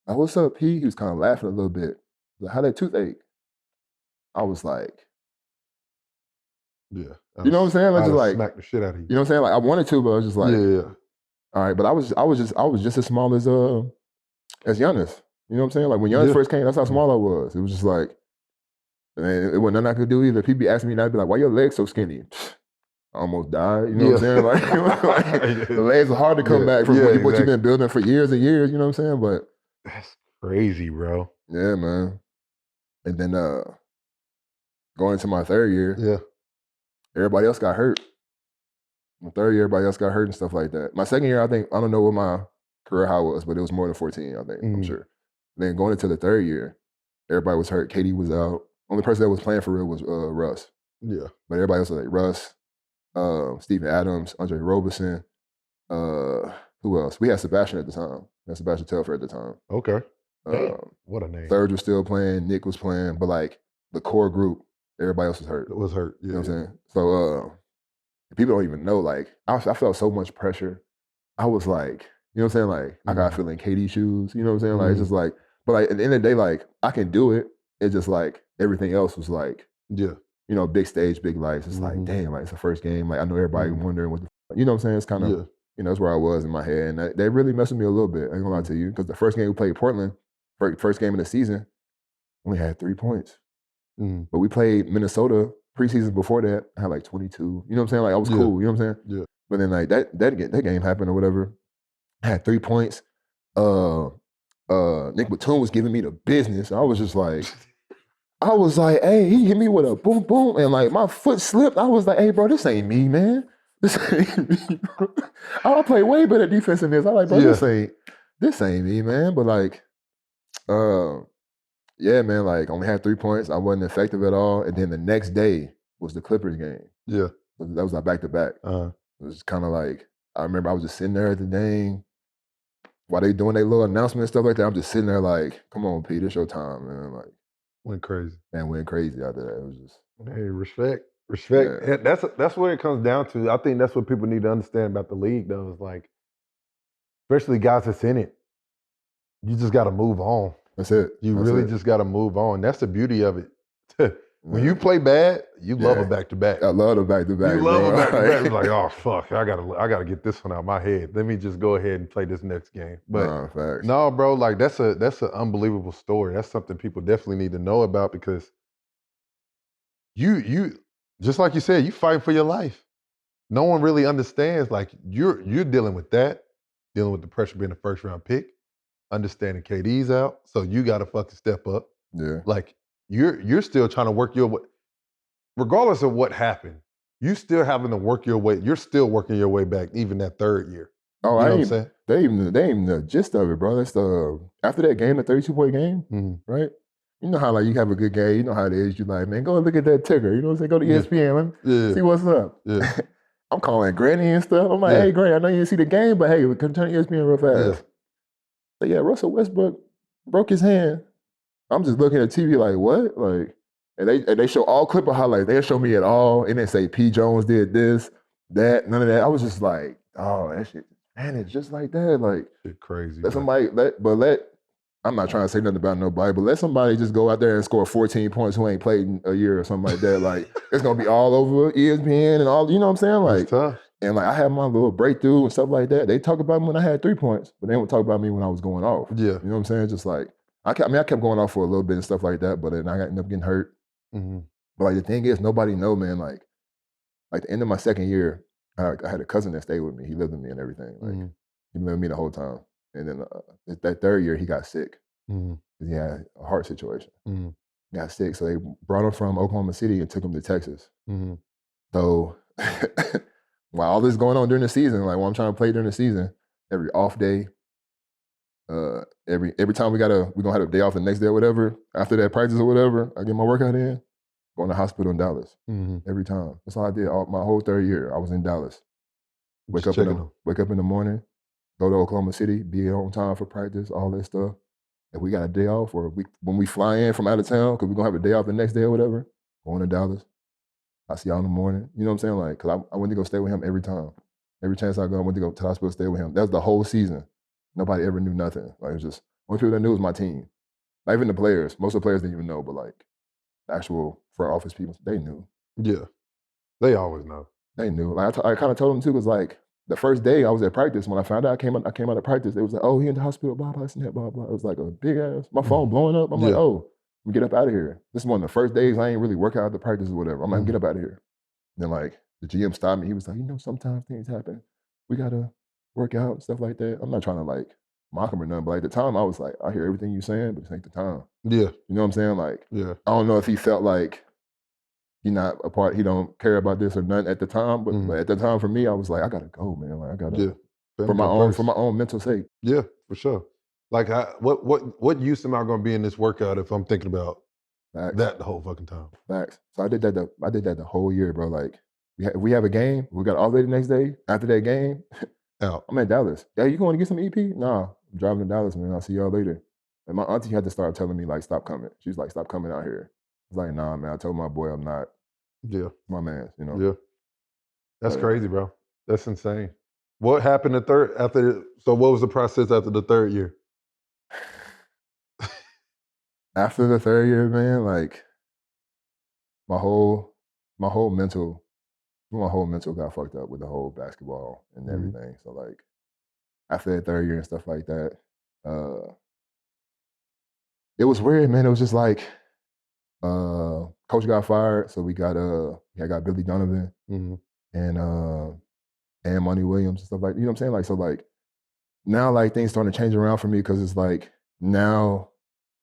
oh, what's up, P? He was kind of laughing a little bit. Like, how that toothache? I was like, yeah. You know what I'm saying? I just like smack the shit out of you. You know what I'm saying? Like, I wanted to, but I was just like, yeah. All right. But I was just as small as Giannis. You know what I'm saying? Like when Giannis first came, that's how small I was. It was just like, man, it wasn't nothing I could do either. People be asking me, and I'd be like, why your legs so skinny? I almost died. You know what I'm saying? Like the legs are hard to come back from what you've been building for years and years. You know what I'm saying? But that's crazy, bro. Yeah, man. And then going into my third year, everybody else got hurt. My third year, everybody else got hurt and stuff like that. My second year, I don't know what my career high was, but it was more than 14, I think, I'm sure. Then going into the third year, everybody was hurt. KD was out. Only person that was playing for real was Russ. Yeah. But everybody else was like Russ, Steven Adams, Andre Roberson. Who else? We had Sebastian at the time. We had Sebastian Telfair at the time. Okay. What a name. Third was still playing. Nick was playing. But like the core group, everybody else was hurt. It was hurt. You know what I'm saying? So people don't even know. Like I felt so much pressure. I was like, you know what I'm saying? Like I got feeling KD shoes. You know what I'm saying? Like it's just like, but like at the end of the day, like I can do it. It's just like everything else was like, you know, big stage, big lights. It's like, damn, like it's the first game. Like I know everybody wondering what the, you know what I'm saying? It's kind of, you know, that's where I was in my head. And they really messed with me a little bit. I ain't gonna lie to you. Because the first game we played Portland, first game of the season, only had 3 points. But we played Minnesota preseason before that. I had like 22. You know what I'm saying? Like I was cool. You know what I'm saying? Yeah. But then like that game happened or whatever. I had 3 points. Nick Batum was giving me the business. I was just like, hey, he hit me with a boom, boom. And like my foot slipped. I was like, hey, bro, this ain't me, man. This ain't me, bro. I play way better defense than this. I like, bro, this ain't me, man. But like, Yeah, man, like only had 3 points. I wasn't effective at all. And then the next day was the Clippers game. Yeah. That was our back-to-back. Uh-huh. It was kind of like, I remember I was just sitting there at the game while they doing their little announcement and stuff like that. I'm just sitting there like, come on, Pete, it's your time, man. Like, Went crazy. man, went crazy after that. It was just, Hey, respect. Respect. Yeah. That's what it comes down to. I think that's what people need to understand about the league, though, is like, especially guys that's in it, you just got to move on. that's it. You That's really it. just got to move on. That's the beauty of it. When Yeah. you play bad, you love Yeah. a back-to-back. I love the back-to-back, You love bro. a back-to-back. It's like, oh, fuck, I gotta get this one out of my head. Let me just go ahead and play this next game. But Nah, facts. no, bro, like that's an unbelievable story. That's something people definitely need to know about because you just like you said, you fight for your life. No one really understands. Like you're dealing with that, dealing with the pressure of being a first round pick, understanding KD's out, so you got to fucking step up. Yeah. Like you're still trying to work your way, regardless of what happened. You still having to work your way. You're still working your way back, even that third year. Oh, You know what I'm saying? they ain't the gist of it, bro. That's the after that game, the 32-point game, Mhm. right? You know how like you have a good game, you know how it is. You like, man, go and look at that ticker. You know what I'm saying? Go to Yeah. ESPN, let me Yeah. see what's up. Yeah. I'm calling Granny and stuff. I'm like, Yeah. hey, Granny, I know you didn't see the game, but hey, we can turn ESPN real fast. Yeah. But yeah, Russell Westbrook broke his hand. I'm just looking at TV like, what? Like, and they show all Clipper highlights. They didn't show me at all. And they say P. Jones did this, that, none of that. I was just like, oh, that shit, man, it's just like that. Like, Shit crazy. let man. somebody, I'm not trying to say nothing about nobody, but let somebody just go out there and score 14 points who ain't played in a year or something like that. Like, it's going to be all over ESPN and all, you know what I'm saying? Like, It's tough. and like, I had my little breakthrough and stuff like that. They talk about me when I had 3 points, but they don't talk about me when I was going off. Yeah. You know what I'm saying? Just like, I kept going off for a little bit and stuff like that, but then I ended up getting hurt. Mhm. But like, the thing is, nobody know, man, like the end of my second year, I had a cousin that stayed with me. He lived with me and everything. Like, Mhm. he lived with me the whole time. And then that third year, he got sick. Mhm. He had a heart situation. Mhm. Got sick, so they brought him from Oklahoma City and took him to Texas. Mhm. So while all this going on during the season, like when I'm trying to play during the season, every off day, every time we're gonna have a day off the next day or whatever, after that practice or whatever, I get my workout in, go in the hospital in Dallas. Mhm. Every time. That's all I did. My whole third year, I was in Dallas. Wake Just up checking them. in the morning, go to Oklahoma City, be on time for practice, all that stuff. If we got a day off, or when we fly in from out of town, because we're gonna have a day off the next day or whatever, going to Dallas. I see y'all in the morning. You know what I'm saying? Like, because I went to go stay with him every time. Every chance I go, I went to go to the hospital, stay with him. That was the whole season. Nobody ever knew nothing. Like, it was just, only people that knew was my team. Not even the players. Most of the players didn't even know, but like, the actual front office people, they knew. Yeah. They always know. They knew. Like, I kind of told them too, because like, the first day I was at practice, when I found out I came out of practice, it was like, oh, he in the hospital, blah, blah, snap, blah, blah. It was like a big ass, my phone blowing up. I'm like, Yeah. oh, let me get up out of here. This is one of the first days I ain't really work out at the practice or whatever. I'm like, get up out of here. Then like, the GM stopped me. He was like, you know, sometimes things happen. We got to work out and stuff like that. I'm not trying to like mock him or nothing, but like, at the time I was like, I hear everything you saying, but this ain't the time. Yeah. You know what I'm saying? Like, Yeah. I don't know if he felt like he don't care about this or nothing at the time, but, but at the time for me, I was like, I gotta go, man. Like, I gotta, Yeah. for my own mental sake. Yeah, for sure. Like, what use am I going to be in this workout if I'm thinking about Facts. that the whole fucking time? Facts. So I did that the whole year, bro. Like, if we have a game, we got all day the next day. After that game, Out. I'm in Dallas. Yeah, you going to get some EP? Nah, I'm driving to Dallas, man. I'll see y'all later. And my auntie had to start telling me, like, stop coming. She's like, stop coming out here. I was like, nah, man. I told my boy I'm not Yeah. my man, you know? Yeah. That's But, crazy, bro. That's insane. What happened so what was the process after the third year? After the third year, man, like, my whole mental got fucked up with the whole basketball and everything. So like, after that third year and stuff like that, it was weird, man. It was just like, coach got fired, so we got Billy Donovan and Monty Williams and stuff like, you know what I'm saying? Like, so like, now like things starting to change around for me, because it's like, now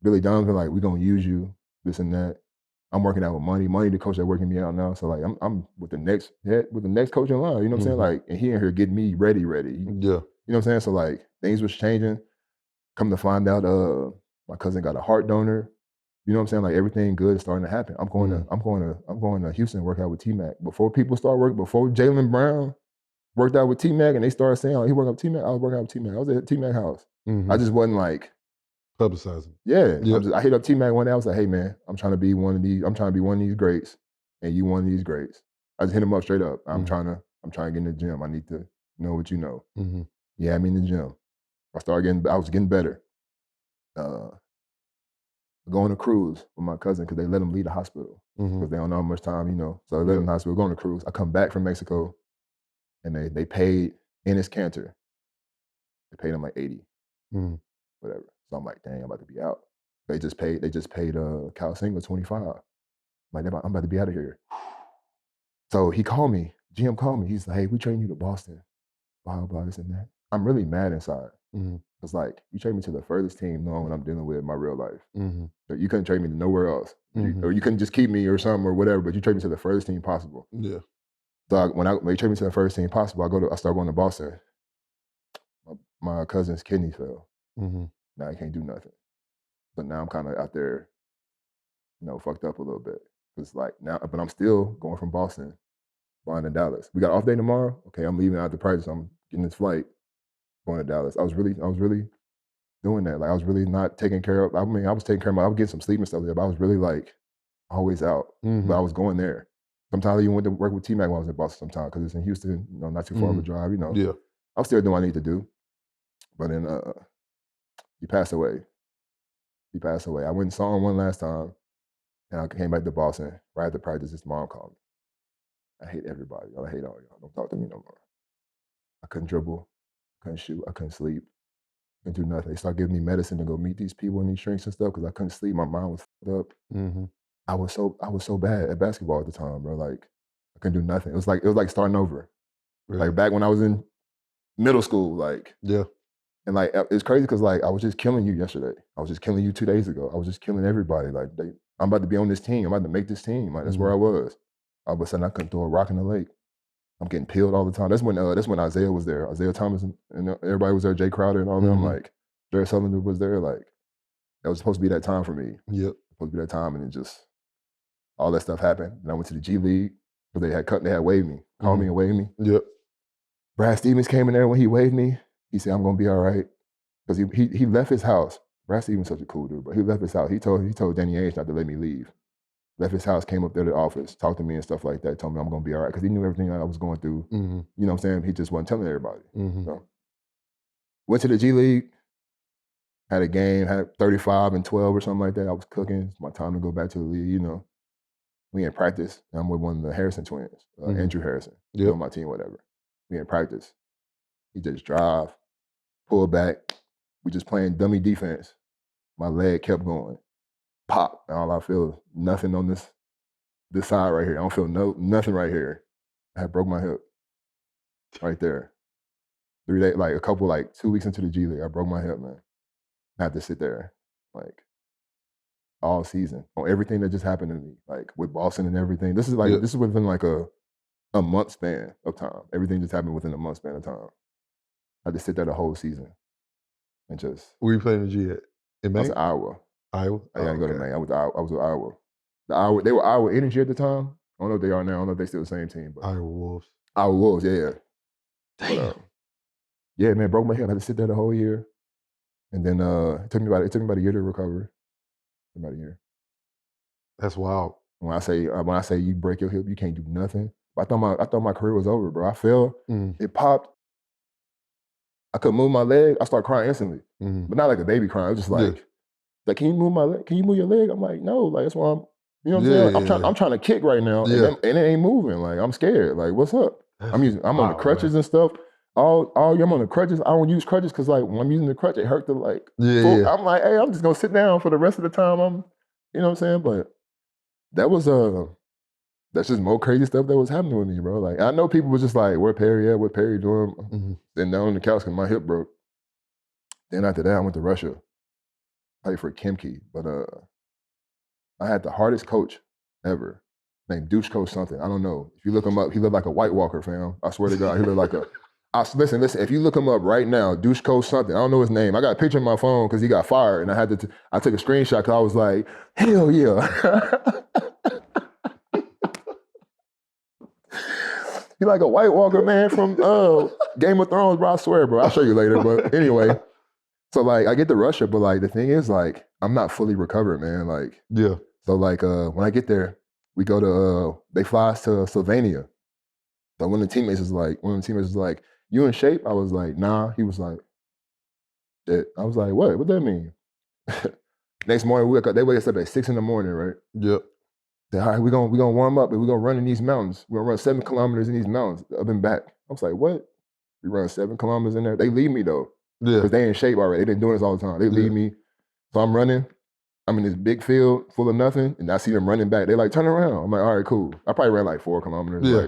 Billy Donovan, like, we gonna use you, this and that. I'm working out with Monty, the coach that working me out now. So like, I'm with the next coach in line. You know what I'm saying? Like, and he in here getting me ready. Yeah. You know what I'm saying? So like, things was changing. Come to find out, My cousin got a heart donor. You know what I'm saying? Like everything good is starting to happen. I'm going to Houston and work out with T-Mac. Before people start working, before Jaylen Brown worked out with T-Mac and they started saying, he worked out with T-Mac, I was working out with T-Mac. I was at T-Mac house. I just wasn't like publicizing. Yeah. Yep. I hit up T-Mac one day. I was like, hey man, I'm trying to be one of these greats, and you one of these greats. I just hit him up straight up. I'm trying to get in the gym. I need to know what you know. Yeah, I'm in the gym. I was getting better. Going to cruise with my cousin because they let him leave the hospital because they don't know how much time, So they let him in the hospital, going to cruise. I come back from Mexico, and they paid Enes Kanter. They paid him like 80, whatever. So I'm like, dang, I'm about to be out. They just paid Cal Singer 25. I'm like, I'm about to be out of here. So he called me. GM called me. He's like, hey, we trading you to Boston. Blah, blah, this and that. I'm really mad inside. It's like, you trade me to the furthest team knowing what I'm dealing with in my real life. You couldn't trade me to nowhere else. Or you couldn't just keep me or something or whatever, but you trade me to the furthest team possible. Yeah. So when you trade me to the furthest team possible, I start going to Boston. My cousin's kidney fell. Now I can't do nothing. But now I'm kind of out there, fucked up a little bit. It's like now, but I'm still going from Boston, flying to Dallas. We got off day tomorrow. Okay, I'm leaving out the practice. I'm getting this flight, going to Dallas. I was really doing that. Like I was really not taking care of. I was taking care of I was getting some sleep and stuff there, but I was really like always out. But I was going there. Sometimes I even went to work with T-Mac when I was in Boston. Sometimes because it's in Houston, not too far of a drive. Yeah. I was still doing what I need to do. But then he passed away. I went and saw him one last time, and I came back to Boston. Right after practice, his mom called me. I hate everybody. I hate all y'all. Don't talk to me no more. I couldn't dribble. I couldn't shoot. I couldn't sleep. Couldn't do nothing. They started giving me medicine to go meet these people in these shrinks and stuff because I couldn't sleep. My mind was fucked up. I was so bad at basketball at the time, bro. Like I couldn't do nothing. It was like starting over. Really? Like back when I was in middle school. Like yeah. And like it's crazy because like I was just killing you yesterday. I was just killing you 2 days ago. I was just killing everybody. Like I'm about to be on this team. I'm about to make this team. Like that's where I was. All of a sudden I couldn't throw a rock in the lake. I'm getting peeled all the time. That's when Isaiah was there. Isaiah Thomas and everybody was there. Jay Crowder and all them. Like Jared Sullivan was there. Like that was supposed to be that time for me. Yep. Supposed to be that time, and it just all that stuff happened. And I went to the G League because they had waived me, called me and waived me. Yep. Brad Stevens came in there when he waived me. He said I'm gonna be all right. Because he left his house. Brad Stevens such a cool dude, but he left his house. He told Danny Ainge not to let me leave. Left his house, came up there to the office, talked to me and stuff like that, told me I'm gonna be all right. Because he knew everything I was going through. You know what I'm saying? He just wasn't telling everybody. So, went to the G League, had a game, had 35 and 12 or something like that. I was cooking. It's my time to go back to the league, We in practice. I'm with one of the Harrison twins, Andrew Harrison. Yep. On my team, whatever. We in practice. He just drive, pull back. We just playing dummy defense. My leg kept going. Pop. And all I feel is nothing on this side right here. I don't feel nothing right here. I had broke my hip. Right there. 3 days, 2 weeks into the G League, I broke my hip, man. I had to sit there, all season on everything that just happened to me, with Boston and everything. This is this is within a month span of time. Everything just happened within a month span of time. I had to sit there the whole season. And just where you playing the G at? In Maine? I was in Iowa. Iowa? I didn't go to Maine. I was with Iowa. They were Iowa Energy at the time. I don't know if they are now. I don't know if they're still the same team. But Iowa Wolves. Iowa Wolves, yeah. Damn. But, yeah, man, broke my hip. I had to sit there the whole year. And then it took me about a year to recover. About a year. That's wild. When I say you break your hip, you can't do nothing. I thought my career was over, bro. I fell. It popped. I couldn't move my leg. I started crying instantly, but not like a baby crying. It was just like, can you move my leg? Can you move your leg? I'm like, no. Like that's why I'm. You know what I'm saying? I'm trying to kick right now, and it ain't moving. Like I'm scared. Like what's up? I'm on the crutches and stuff. I'm on the crutches. I don't use crutches because when I'm using the crutch, it hurt to I'm like, hey, I'm just gonna sit down for the rest of the time. You know what I'm saying? But that was that's just more crazy stuff that was happening with me, bro. I know people was just like, where Perry at? What Perry doing? Sitting down on the couch because my hip broke. Then after that, I went to Russia. Played for Kimki. But I had the hardest coach ever, named Dushko something. I don't know. If you look him up, he looked like a White Walker, fam. I swear to God, he looked like a Listen. If you look him up right now, Dushko something. I don't know his name. I got a picture on my phone because he got fired, and I took a screenshot because I was like, hell yeah. He like a White Walker man from Game of Thrones, bro. I swear, bro. I'll show you later. But anyway, so like I get to Russia, but like the thing is, like I'm not fully recovered, man. Like Yeah. so, like when I get there, we go to they fly us to Slovenia. So one of the teammates is like, you in shape? I was like, nah. He was like, that. I was like, what? What that mean? Next morning, they wake us up at 6 a.m, right? Yep. Said, all right, we're gonna warm up and we're gonna run in these mountains. We're gonna run 7 kilometers in these mountains, up and back. I was like, what? We run 7 kilometers in there. They leave me though. Yeah. Because they in shape already. They've been doing this all the time. They leave me. So I'm running. I'm in this big field full of nothing, and I see them running back. They're like, turn around. I'm like, all right, cool. I probably ran like 4 kilometers. Yeah.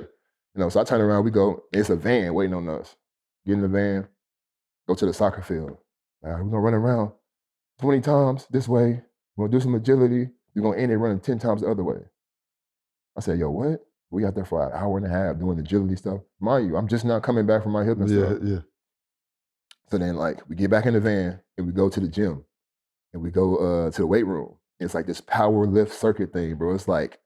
Like, so I turn around, we go. It's a van waiting on us. Get in the van, go to the soccer field. All right, we're gonna run around 20 times this way. We're gonna do some agility. We're gonna end it running 10 times the other way. I said, yo, what? We out there for an hour and a half doing agility stuff. Mind you, I'm just not coming back from my hip and stuff. Yeah. So then, like, we get back in the van and we go to the gym and we go to the weight room. It's like this power lift circuit thing, bro. It's like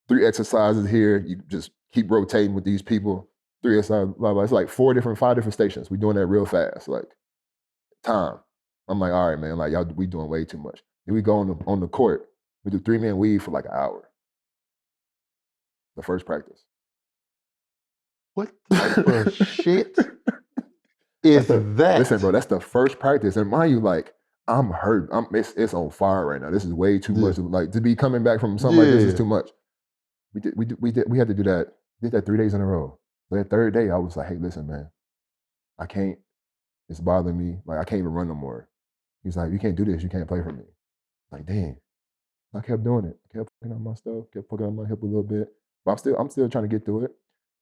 3 exercises here. You just keep rotating with these people. 3 exercises, blah, blah. It's like 5 different stations. We're doing that real fast, like time. I'm like, all right, man, like, y'all, we doing way too much. Then we go on the court. We do 3-man weave for like an hour. The first practice. What type of shit is that? Listen, bro, that's the first practice. And mind you, like, I'm hurt. It's on fire right now. This is way too much. Like, to be coming back from something like this is too much. We had to do that. Did that 3 days in a row. So that 3rd day, I was like, hey, listen, man, I can't. It's bothering me. Like, I can't even run no more. He's like, you can't do this. You can't play for me. Like, dang. I kept doing it. I kept picking up my stuff. Kept poking on my hip a little bit. But I'm still trying to get through it.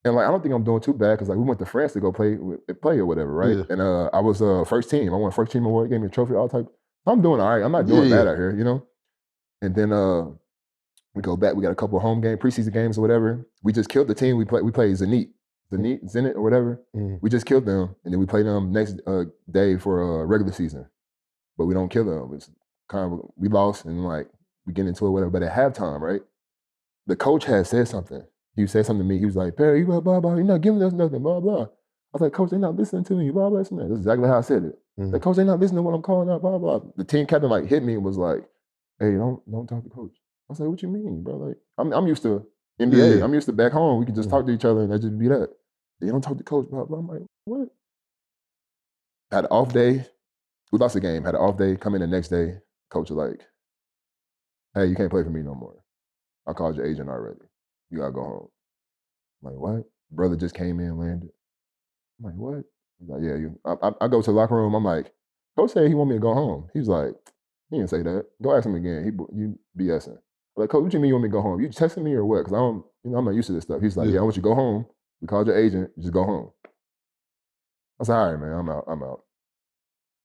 And like, I don't think I'm doing too bad because like we went to France to go play or whatever, right? Yeah. And I was first team. I won first team award, gave me a trophy, all type. I'm doing all right. I'm not doing bad out here, you know? And then we go back. We got a couple of home preseason games or whatever. We just killed the team. We played Zenit or whatever. We just killed them. And then we played them next day for a regular season. But we don't kill them. It's kind of, we lost and like we get into it, whatever. But at halftime, right? The coach had said something. He said something to me. He was like, Perry, blah, blah, blah. You're not giving us nothing, blah, blah. I was like, Coach, they're not listening to me, blah, blah, blah. That's exactly how I said it. Like, Coach, they're not listening to what I'm calling out, blah, blah. The team captain like hit me and was like, hey, don't talk to Coach. I was like, what you mean, bro? Like, I'm used to NBA. I'm used to back home. We can just talk to each other and that just be that. They don't talk to Coach, blah, blah. I'm like, what? Had an off day. We lost the game. Had an off day. Come in the next day. Coach was like, hey, you can't play for me no more. I called your agent already. You gotta go home. I'm like, what? Brother just came in, landed. I'm like, what? He's like, yeah. I go to the locker room. I'm like, Coach said he want me to go home. He's like, he didn't say that. Go ask him again. You BSing. I'm like, Coach, what you mean you want me to go home? You texting me or what? Because I'm not used to this stuff. He's like, yeah, I want you to go home. We called your agent. Just go home. I said, all right, man, I'm out.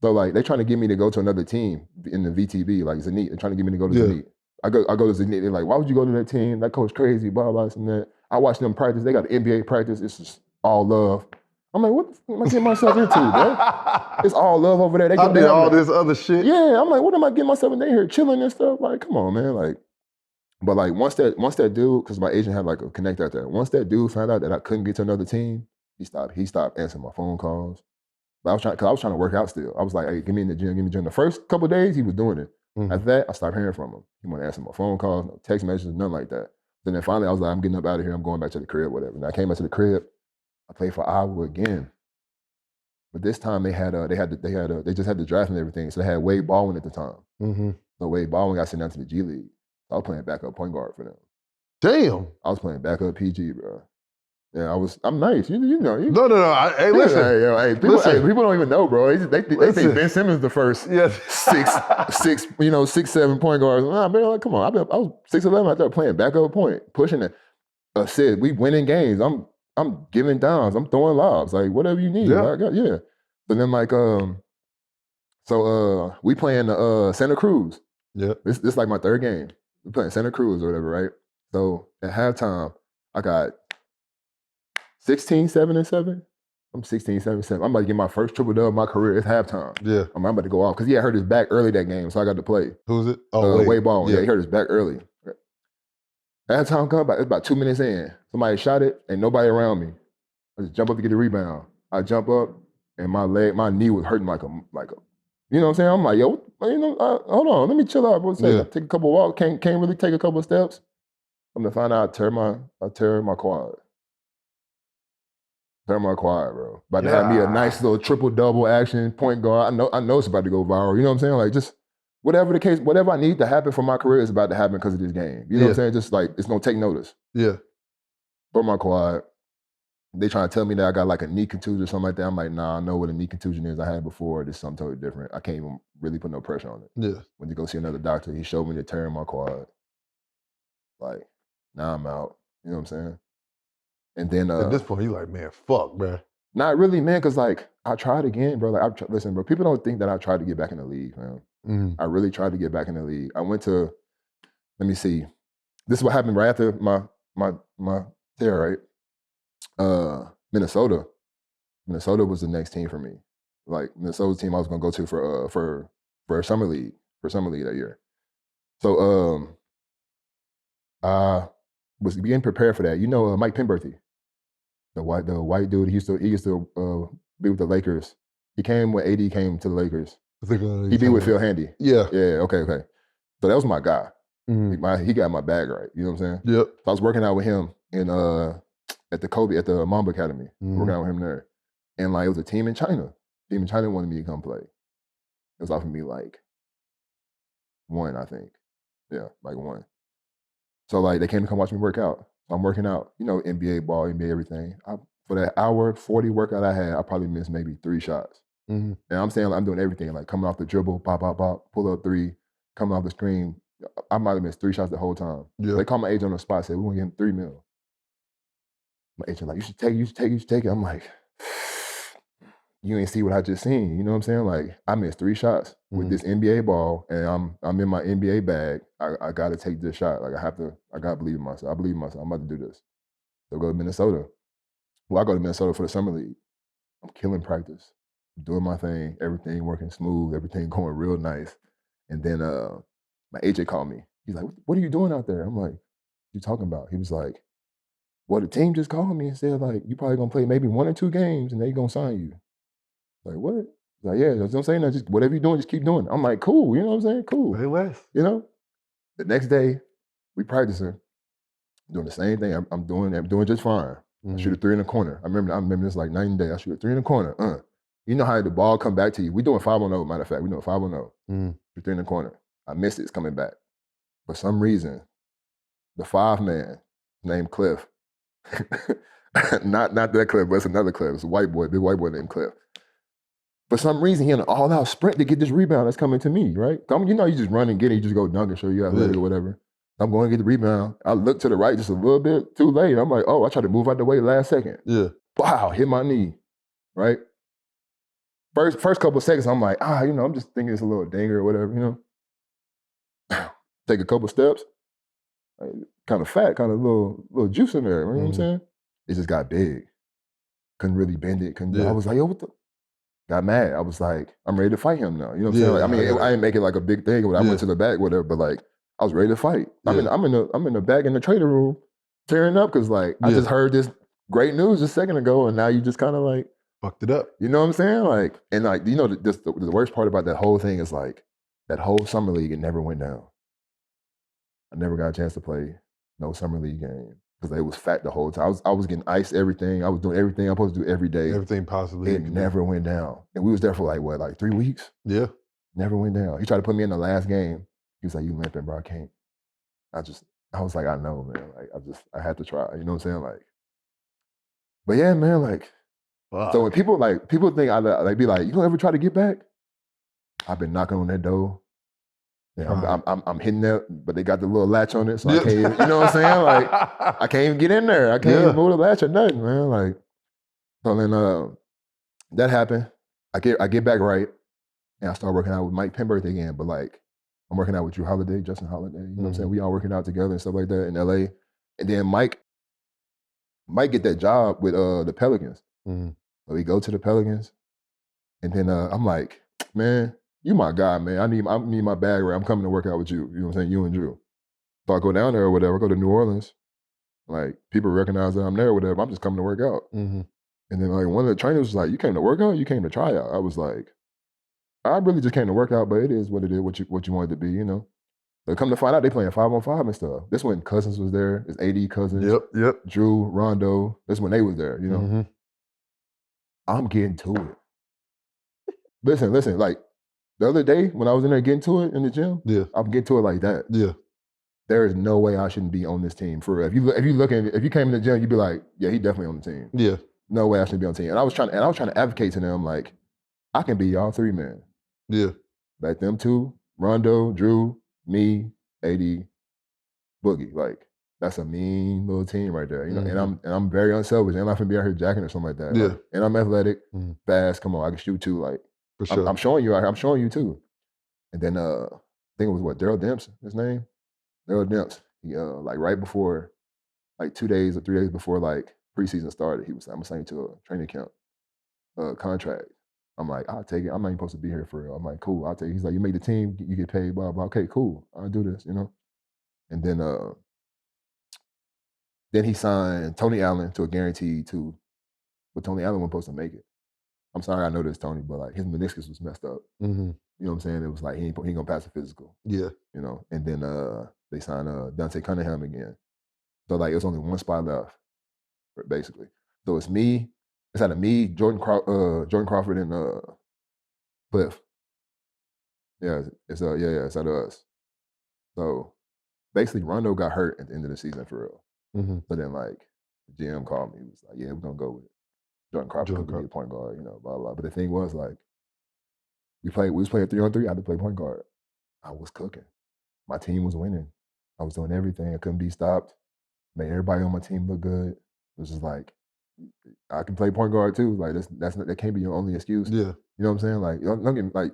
So like, they're trying to get me to go to another team in the VTB, like Zenit. They're trying to get me to go to Zenit. I go to Zenit. They're like, why would you go to that team? That coach crazy, blah, blah, and that. I watch them practice. They got NBA practice. It's just all love. I'm like, what the fuck am I getting myself into, bro? It's all love over there. I did all this other shit. Yeah, I'm like, what am I getting myself in there here chilling and stuff? Like, come on, man. Like, but like once that dude, because my agent had like a connect out there. Once that dude found out that I couldn't get to another team, he stopped answering my phone calls. But I was trying to work out still. I was like, hey, give me in the gym. The first couple of days, he was doing it. After that, I stopped hearing from him. He wouldn't answer my phone calls, no text messages, nothing like that. Then finally, I was like, I'm getting up out of here. I'm going back to the crib, whatever. And I came back to the crib. I played for Iowa again. But this time they just had the draft and everything. So they had Wade Baldwin at the time. So Wade Baldwin got sent down to the G League. I was playing backup point guard for them. Damn. I was playing backup PG, bro. Yeah, I'm nice. You know. No. Hey, listen. People don't even know, bro. They think Ben Simmons the first 6'7" point guards. Nah, man, like, come on. I was 6'11" out there playing backup point, pushing it. We winning games. I'm giving downs. I'm throwing lobs. Like, whatever you need. Yeah. So then like, we playing Santa Cruz. Yeah. This like my 3rd game. We playing Santa Cruz or whatever, right? So at halftime, I got 16, 7, and 7. I'm 16, 17. I'm about to get my first triple-double of my career. It's halftime. Yeah. I'm about to go off. Because he had hurt his back early that game, so I got to play. Who's it? Oh, Wade Baldwin. Yeah. Yeah, he hurt his back early. Halftime come, it's about 2 minutes in. Somebody shot it, and nobody around me. I just jump up to get the rebound. I jump up, and my knee was hurting like a, you know what I'm saying? I'm like, yo, hold on, let me chill out for a second. Yeah. Take a couple of walks, can't really take a couple of steps. I'm gonna find out I tear my quad. Tear my quad, bro. About to have me a nice little triple-double action, point guard. I know it's about to go viral. You know what I'm saying? Like, just whatever the case, whatever I need to happen for my career is about to happen because of this game. You know what I'm saying? Just like, it's gonna take notice. Yeah. Broke my quad. They trying to tell me that I got like a knee contusion or something like that. I'm like, nah, I know what a knee contusion is. I had before. This is something totally different. I can't even really put no pressure on it. Yeah. Went to go see another doctor. He showed me the tear in my quad. Like, now I'm out. You know what I'm saying? And then At this point, you like, man, fuck, bro. not really, man, because like I tried again, bro. Like, listen, bro. People don't think that I tried to get back in the league, man. Mm. I really tried to get back in the league. I went to, let me see. This is what happened right after my tear, right? Minnesota. Minnesota was the next team for me. Like, Minnesota's team I was gonna go to for summer league, that year. So I was getting prepared for that. You know, Mike Penberthy, the white dude. He used to be with the Lakers. He came when AD came to the Lakers. He be with Phil Handy. Yeah. Yeah. Okay. So that was my guy. Mm. He got my bag right. You know what I'm saying? Yep. So I was working out with him at the Mamba Academy. Working out with him there, and like it was a team in China. Team in China wanted me to come play. It was offering me like $1, I think. Yeah, like $1. So like they came to come watch me work out. So I'm working out, you know, NBA ball, NBA everything. For that hour 40 workout I had, I probably missed maybe 3 shots. Mm-hmm. And I'm saying like, I'm doing everything, like coming off the dribble, pop, pull up 3, coming off the screen. I might have missed 3 shots the whole time. Yeah. They called my agent on the spot, said, we want to give him $3 million. My agent like, you should take it. I'm like, you ain't see what I just seen. You know what I'm saying? Like, I missed 3 shots with this NBA ball, and I'm in my NBA bag. I got to take this shot. Like, I got to believe in myself. I believe in myself. I'm about to do this. So I go to Minnesota. Well, I go to Minnesota for the summer league. I'm killing practice, doing my thing, everything working smooth, everything going real nice. And then my agent called me. He's like, what are you doing out there? I'm like, what you talking about? He was like, well, the team just called me and said, like, you probably going to play maybe 1 or 2 games, and they going to sign you. Like, what? Like, yeah, that's what I'm saying. Just whatever you're doing, just keep doing it. I'm like, cool. You know what I'm saying? Cool. Hey, Wes. You know? The next day, we practicing, doing the same thing. I'm doing just fine. I shoot a 3 in the corner. I remember this like 90 days. I shoot a 3 in the corner. You know how the ball come back to you. We doing 5-on-0, matter of fact. We doing 5-on-0. Shoot 3 in the corner. I missed it. It's coming back. For some reason, the 5-man named Cliff, not that Cliff, but it's another Cliff. It's a white boy, big white boy named Cliff. For some reason, he had an all-out sprint to get this rebound that's coming to me, right? You know, you just run and get it. You just go dunk and show you athletic or whatever. I'm going to get the rebound. I look to the right just a little bit too late. I'm like, oh, I tried to move out the way last second. Yeah. Wow, hit my knee, right? First couple of seconds, I'm like, you know, I'm just thinking it's a little dinger or whatever, you know? Take a couple steps, kind of fat, kind of little juice in there, you know what I'm saying? It just got big. Couldn't really bend it. I was like, yo, what the? Got mad. I was like, I'm ready to fight him now. You know what I'm saying? Like, I mean, I didn't make it like a big thing. I went to the back, whatever, but like, I was ready to fight. I'm in the back in the trader room, tearing up because like I just heard this great news a second ago, and now you just kind of like fucked it up. You know what I'm saying? Like, and like, you know, the worst part about that whole thing is like that whole summer league, it never went down. I never got a chance to play no summer league game because it was fat the whole time. I was getting iced everything. I was doing everything I'm supposed to do every day. Everything possibly. It never went down, and we was there for like 3 weeks. Yeah. Never went down. He tried to put me in the last game. He was like, you limping, bro, I can't. I was like, I know, man. Like, I had to try. You know what I'm saying? Like, but yeah, man, like, so when people think I be like, you gonna ever try to get back? I've been knocking on that door. Yeah, I'm hitting that, but they got the little latch on it, so I can't, you know what I'm saying? Like, I can't even get in there. I can't even move the latch or nothing, man. Like, so then that happened. I get back right, and I start working out with Mike Penberthy again, but like, I'm working out with Drew Holiday, Justin Holiday, you know what I'm saying? We all working out together and stuff like that in LA. And then Mike get that job with the Pelicans. So we go to the Pelicans, and then I'm like, man, you my guy, man. I need my bag right. I'm coming to work out with you. You know what I'm saying? You and Drew. So I go down there or whatever. I go to New Orleans. Like people recognize that I'm there or whatever. I'm just coming to work out. Mm-hmm. And then like one of the trainers was like, "You came to work out? You came to try out?" I was like, "I really just came to work out, but it is what it is. What you want it to be, you know." But come to find out, they playing 5-on-5 and stuff. This when Cousins was there. It's AD Cousins. Yep. Drew, Rondo. This when they was there. You know. Mm-hmm. I'm getting to it. Listen. Like the other day when I was in there getting to it in the gym, Yeah. I'm getting to it like that. Yeah. There is no way I shouldn't be on this team for real. If you came in the gym, you'd be like, yeah, he definitely on the team. Yeah. No way I shouldn't be on the team. And I was trying to advocate to them like, I can be y'all three, man. Yeah. Like them two, Rondo, Drew, me, AD, Boogie. Like that's a mean little team right there. You know, and I'm very unselfish. And I'm not gonna be out here jacking or something like that. Yeah. Like, and I'm athletic, fast. Come on, I can shoot too. Like For sure. I'm showing you. I'm showing you too. And then I think it was Daryl Demps, his name. Daryl Demps. He like right before, like 2 days or 3 days before like preseason started, he was like, I'm gonna sign you to a training camp contract. I'm like, I'll take it. I'm not even supposed to be here for real. I'm like, cool, I'll take it. He's like, you make the team, you get paid, blah, blah. Okay, cool. I'll do this, you know? And then he signed Tony Allen to a guarantee too. But Tony Allen wasn't supposed to make it. I'm sorry I know this, Tony, but like his meniscus was messed up. Mm-hmm. You know what I'm saying? It was like he ain't gonna pass the physical. Yeah. You know, and then they signed Dante Cunningham again. So like it was only one spot left, basically. So it's out of me, Jordan Crawford, and Cliff. Yeah, it's out of us. So basically Rondo got hurt at the end of the season for real. Mm-hmm. So then like the GM called me. He was like, yeah, we're gonna go with Jordan Crawford to be a point guard, you know, blah, blah. But the thing was like, we was playing 3-on-3, I had to play point guard. I was cooking. My team was winning. I was doing everything. I couldn't be stopped. Made everybody on my team look good. It was just like, I can play point guard too. Like that can't be your only excuse. Yeah. You know what I'm saying? Like, don't get like,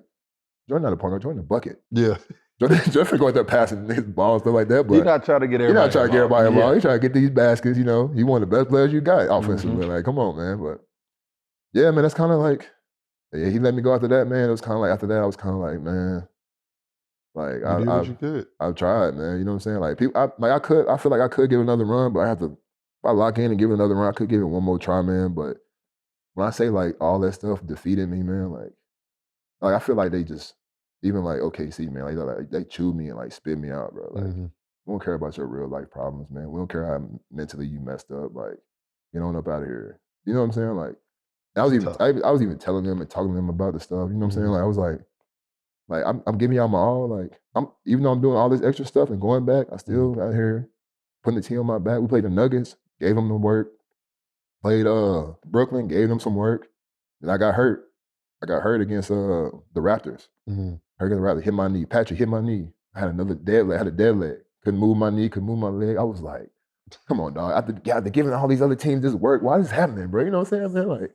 Jordan not a point guard, Jordan a bucket. Yeah. Jordan going there passing his ball and stuff like that. But He's not trying to get everybody. He's not trying to get everybody involved. Yeah. He's trying to get these baskets, you know. He one of the best players you got offensively. Like, come on, man. But yeah, man, that's kind of like, yeah, he let me go after that, man. It was kind of like, after that, I was kind of like, man, like, You did what you could. I've tried, man. You know what I'm saying? Like, people, I feel like I could give it another run, but if I lock in and give it another run, I could give it one more try, man. But when I say like all that stuff defeated me, man, like I feel like they just, even like OKC, man, like they chewed me and like spit me out, bro. Like, we don't care about your real life problems, man. We don't care how mentally you messed up. Like, get on up out of here. You know what I'm saying? Like, I was even telling them and talking to them about the stuff. You know what I'm saying? Like, I was like I'm giving y'all my all. Like, even though I'm doing all this extra stuff and going back, I still out here putting the team on my back. We played the Nuggets, gave them the work. Played Brooklyn, gave them some work. Then I got hurt. I got hurt against the Raptors. Hurt against the Raptors. Hit my knee. Patrick hit my knee. I had another dead leg. I had a dead leg. Couldn't move my knee. Couldn't move my leg. I was like, come on, dog. After giving all these other teams this work, why is this happening, bro? You know what I'm saying, man? Like,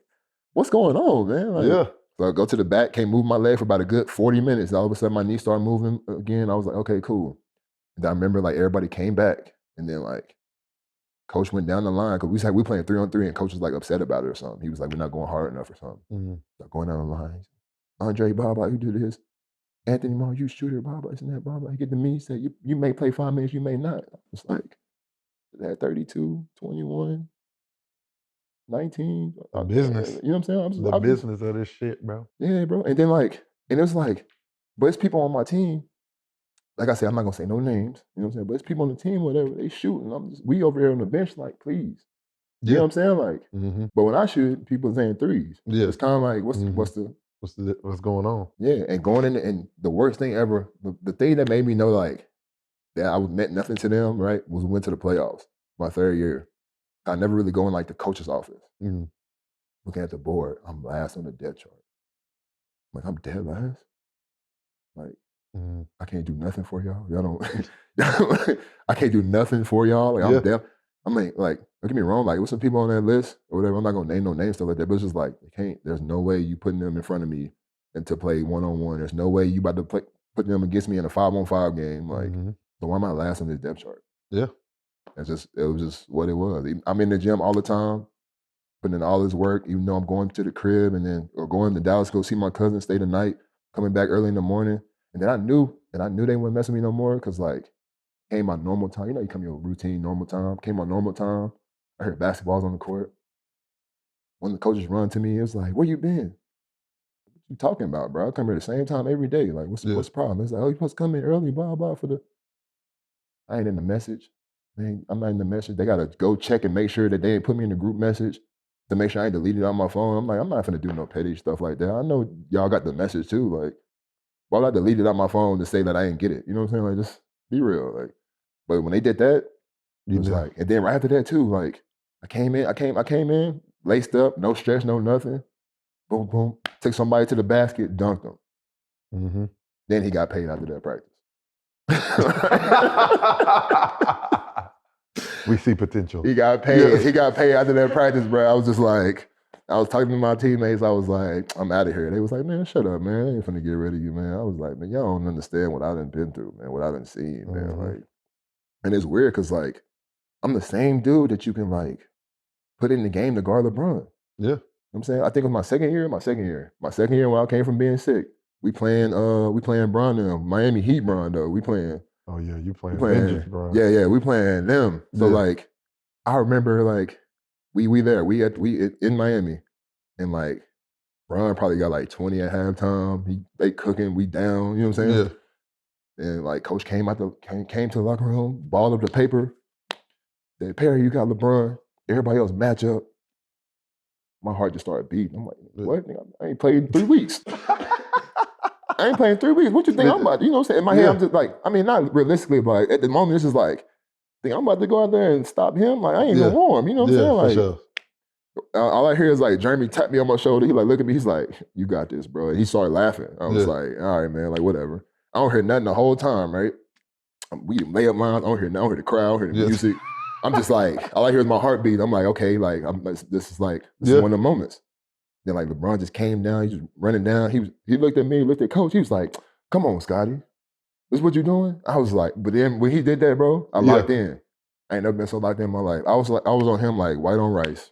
what's going on, man? Like, Yeah. So I go to the back, can't move my leg for about a good 40 minutes. And all of a sudden, my knee started moving again. I was like, okay, cool. And I remember, like, everybody came back. And then, like, Coach went down the line because we playing 3-on-3 and Coach was like upset about it or something. He was like, we're not going hard enough or something. So going down the line, Andre, blah, blah, you do this. Anthony, Moore, you shooter, blah, blah, isn't that, blah, blah. He get to me, he said, you may play 5 minutes, you may not. It's like, that 32, 21, 19. Business. You know what I'm saying? The business of this shit, bro. Yeah, bro. And then and it was like, but it's people on my team. Like I said, I'm not gonna say no names, you know what I'm saying? But it's people on the team, whatever, they shoot, and we over here on the bench, like, please. You know what I'm saying? Like, but when I shoot, people saying threes. Yeah. It's kind of like, what's going on? Yeah, and going in, and the worst thing ever, the thing that made me know like that I meant nothing to them, right, was we went to the playoffs my 3rd year. I never really go in like the coach's office. Looking at the board, I'm last on the depth chart. Like, I'm dead last. Like, I can't do nothing for y'all. Y'all don't. I can't do nothing for y'all. Like, I'm deaf. I mean, like, don't get me wrong. Like, with some people on that list or whatever, I'm not gonna name no names, stuff like that. But it's just like, there's no way you putting them in front of me and to play 1-on-1. There's no way you about to put them against me in a 5-on-5 game. Like, so why am I last on this depth chart? Yeah. It was just what it was. I'm in the gym all the time. putting in all this work, even though I'm going to the crib and then or going to Dallas to go see my cousin, stay the night, coming back early in the morning. And then I knew they wouldn't mess with me no more because like came my normal time. You know, you come your routine, normal time. Came my normal time. I heard basketballs on the court. One of the coaches run to me, it was like, where you been? What you talking about, bro? I come here the same time every day. Like, what's the problem? It's like, oh, you supposed to come in early, blah, blah, for the. I ain't in the message. I'm not in the message. They got to go check and make sure that they ain't put me in the group message to make sure I ain't deleted it on my phone. I'm like, I'm not finna do no petty stuff like that. I know y'all got the message too. Like, why would I delete it on my phone to say that I didn't get it? You know what I'm saying? Like, just be real. Like, but when they did that, it was like, and then right after that too, like, I came in, laced up, no stress, no nothing. Boom, boom. Took somebody to the basket, dunked him. Mm-hmm. Then he got paid after that practice. We see potential. He got paid. Yeah. He got paid after that practice, bro. I was just like, I was talking to my teammates. I was like, I'm out of here. They was like, man, shut up, man. I ain't finna get rid of you, man. I was like, man, y'all don't understand what I done been through, man. What I done seen, man. Mm-hmm. Like, and it's weird because like, I'm the same dude that you can like put in the game to guard LeBron. Yeah. You know what I'm saying? I think it was my second year when I came from being sick. We playing Bron them. Miami Heat Bron though. We playing. Oh yeah, you playing Vengeance, bro. Yeah, we playing them. So like, I remember like we there. We in Miami, and like Bron probably got like 20 at halftime. They cooking, we down. You know what I'm saying? Yeah. And like coach came to the locker room, balled up the paper. Said, Perry, you got LeBron. Everybody else match up. My heart just started beating. I'm like, what? I ain't played in 3 weeks. I ain't playing 3 weeks. What you think I'm about to, you know what I'm saying? In my head, I'm just like, I mean, not realistically, but like, at the moment, it's just like, think I'm about to go out there and stop him? Like, I ain't even warm. You know what I'm saying? Like, for sure. All I hear is like, Jeremy tapped me on my shoulder. He like, look at me. He's like, you got this, bro. And he started laughing. I was like, all right, man, like, whatever. I don't hear nothing the whole time, right? We lay up mine. I don't hear the crowd. I don't hear the music. I'm just like, all I hear is my heartbeat. I'm like, okay, like, this is one of the moments. Then like LeBron just came down, he was running down. He looked at me, looked at coach. He was like, come on, Scotty. This is what you doing? I was like, but then when he did that, bro, I locked in. I ain't never been so locked in my life. I was on him like white on rice.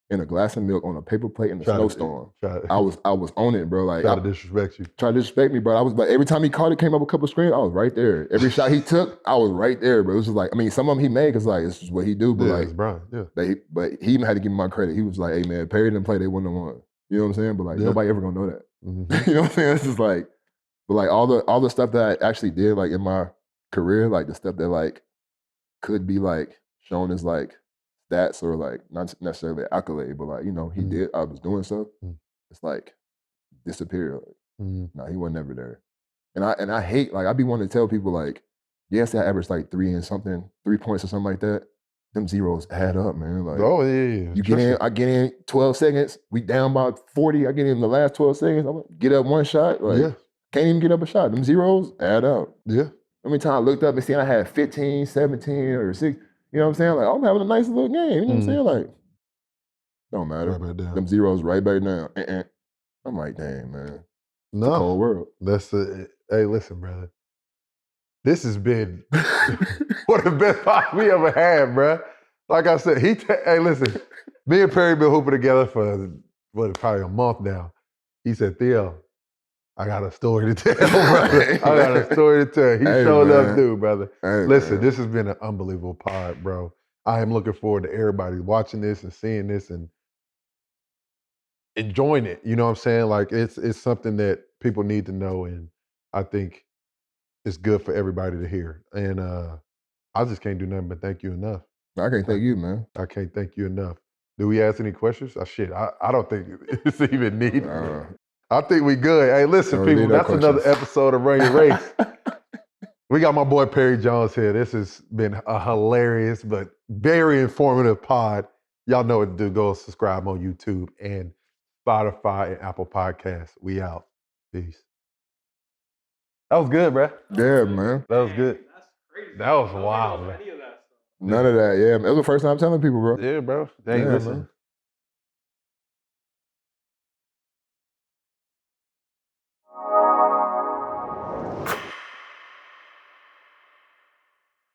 In a glass of milk on a paper plate in a snowstorm. I was on it, bro. Like try to disrespect you. Try to disrespect me, bro. I was like, every time he caught it, came up a couple screens, I was right there. Every shot he took, I was right there, bro. It was just like, I mean, some of them he made because like it's just what he do, but like, it's Brian, but he even had to give me my credit. He was like, hey man, Perry didn't play, they wouldn't have won. You know what I'm saying? But like nobody ever gonna know that. Mm-hmm. You know what I'm saying? It's just like, but like all the stuff that I actually did like in my career, like the stuff that like could be like shown as like stats or like not necessarily accolade, but like, you know, he did, I was doing stuff. It's like disappeared. Like, no, he wasn't never there. And I hate, like, I be wanting to tell people like, yes, I averaged like 3 points or something like that. Them zeros add up, man. Like, oh yeah. You get in, I get in 12 seconds, we down by 40, I get in the last 12 seconds, I'm get up one shot, like can't even get up a shot. Them zeros add up. Yeah. How many times I looked up and seen I had 15, 17, or 6, you know what I'm saying? Like, I'm having a nice little game, you know what I'm saying? Like, don't matter. Right back down. Them zeros right back down. I'm like, dang, man. No. It's a cold world. Hey, listen, brother. This has been one of the best pods we ever had, bro. Like I said, hey, listen, me and Perry been hooping together for probably a month now. He said, Theo, I got a story to tell, brother. I got a story to tell. He showed up, dude, brother. Listen, this has been an unbelievable pod, bro. I am looking forward to everybody watching this and seeing this and enjoying it. You know what I'm saying? Like, it's something that people need to know, and I think it's good for everybody to hear. And I just can't do nothing but thank you enough. I can't thank you, man. I can't thank you enough. Do we ask any questions? I don't think it's even needed. I think we good. Hey, listen, people, that's another episode of Run Your Race. We got my boy Perry Jones here. This has been a hilarious but very informative pod. Y'all know what to do. Go subscribe on YouTube and Spotify and Apple Podcasts. We out. Peace. That was good, bro. Yeah, man. That was good. That's crazy. That was wild, man. None of that, yeah. It was the first time telling people, bro. Yeah, bro. Hey, listen. Man.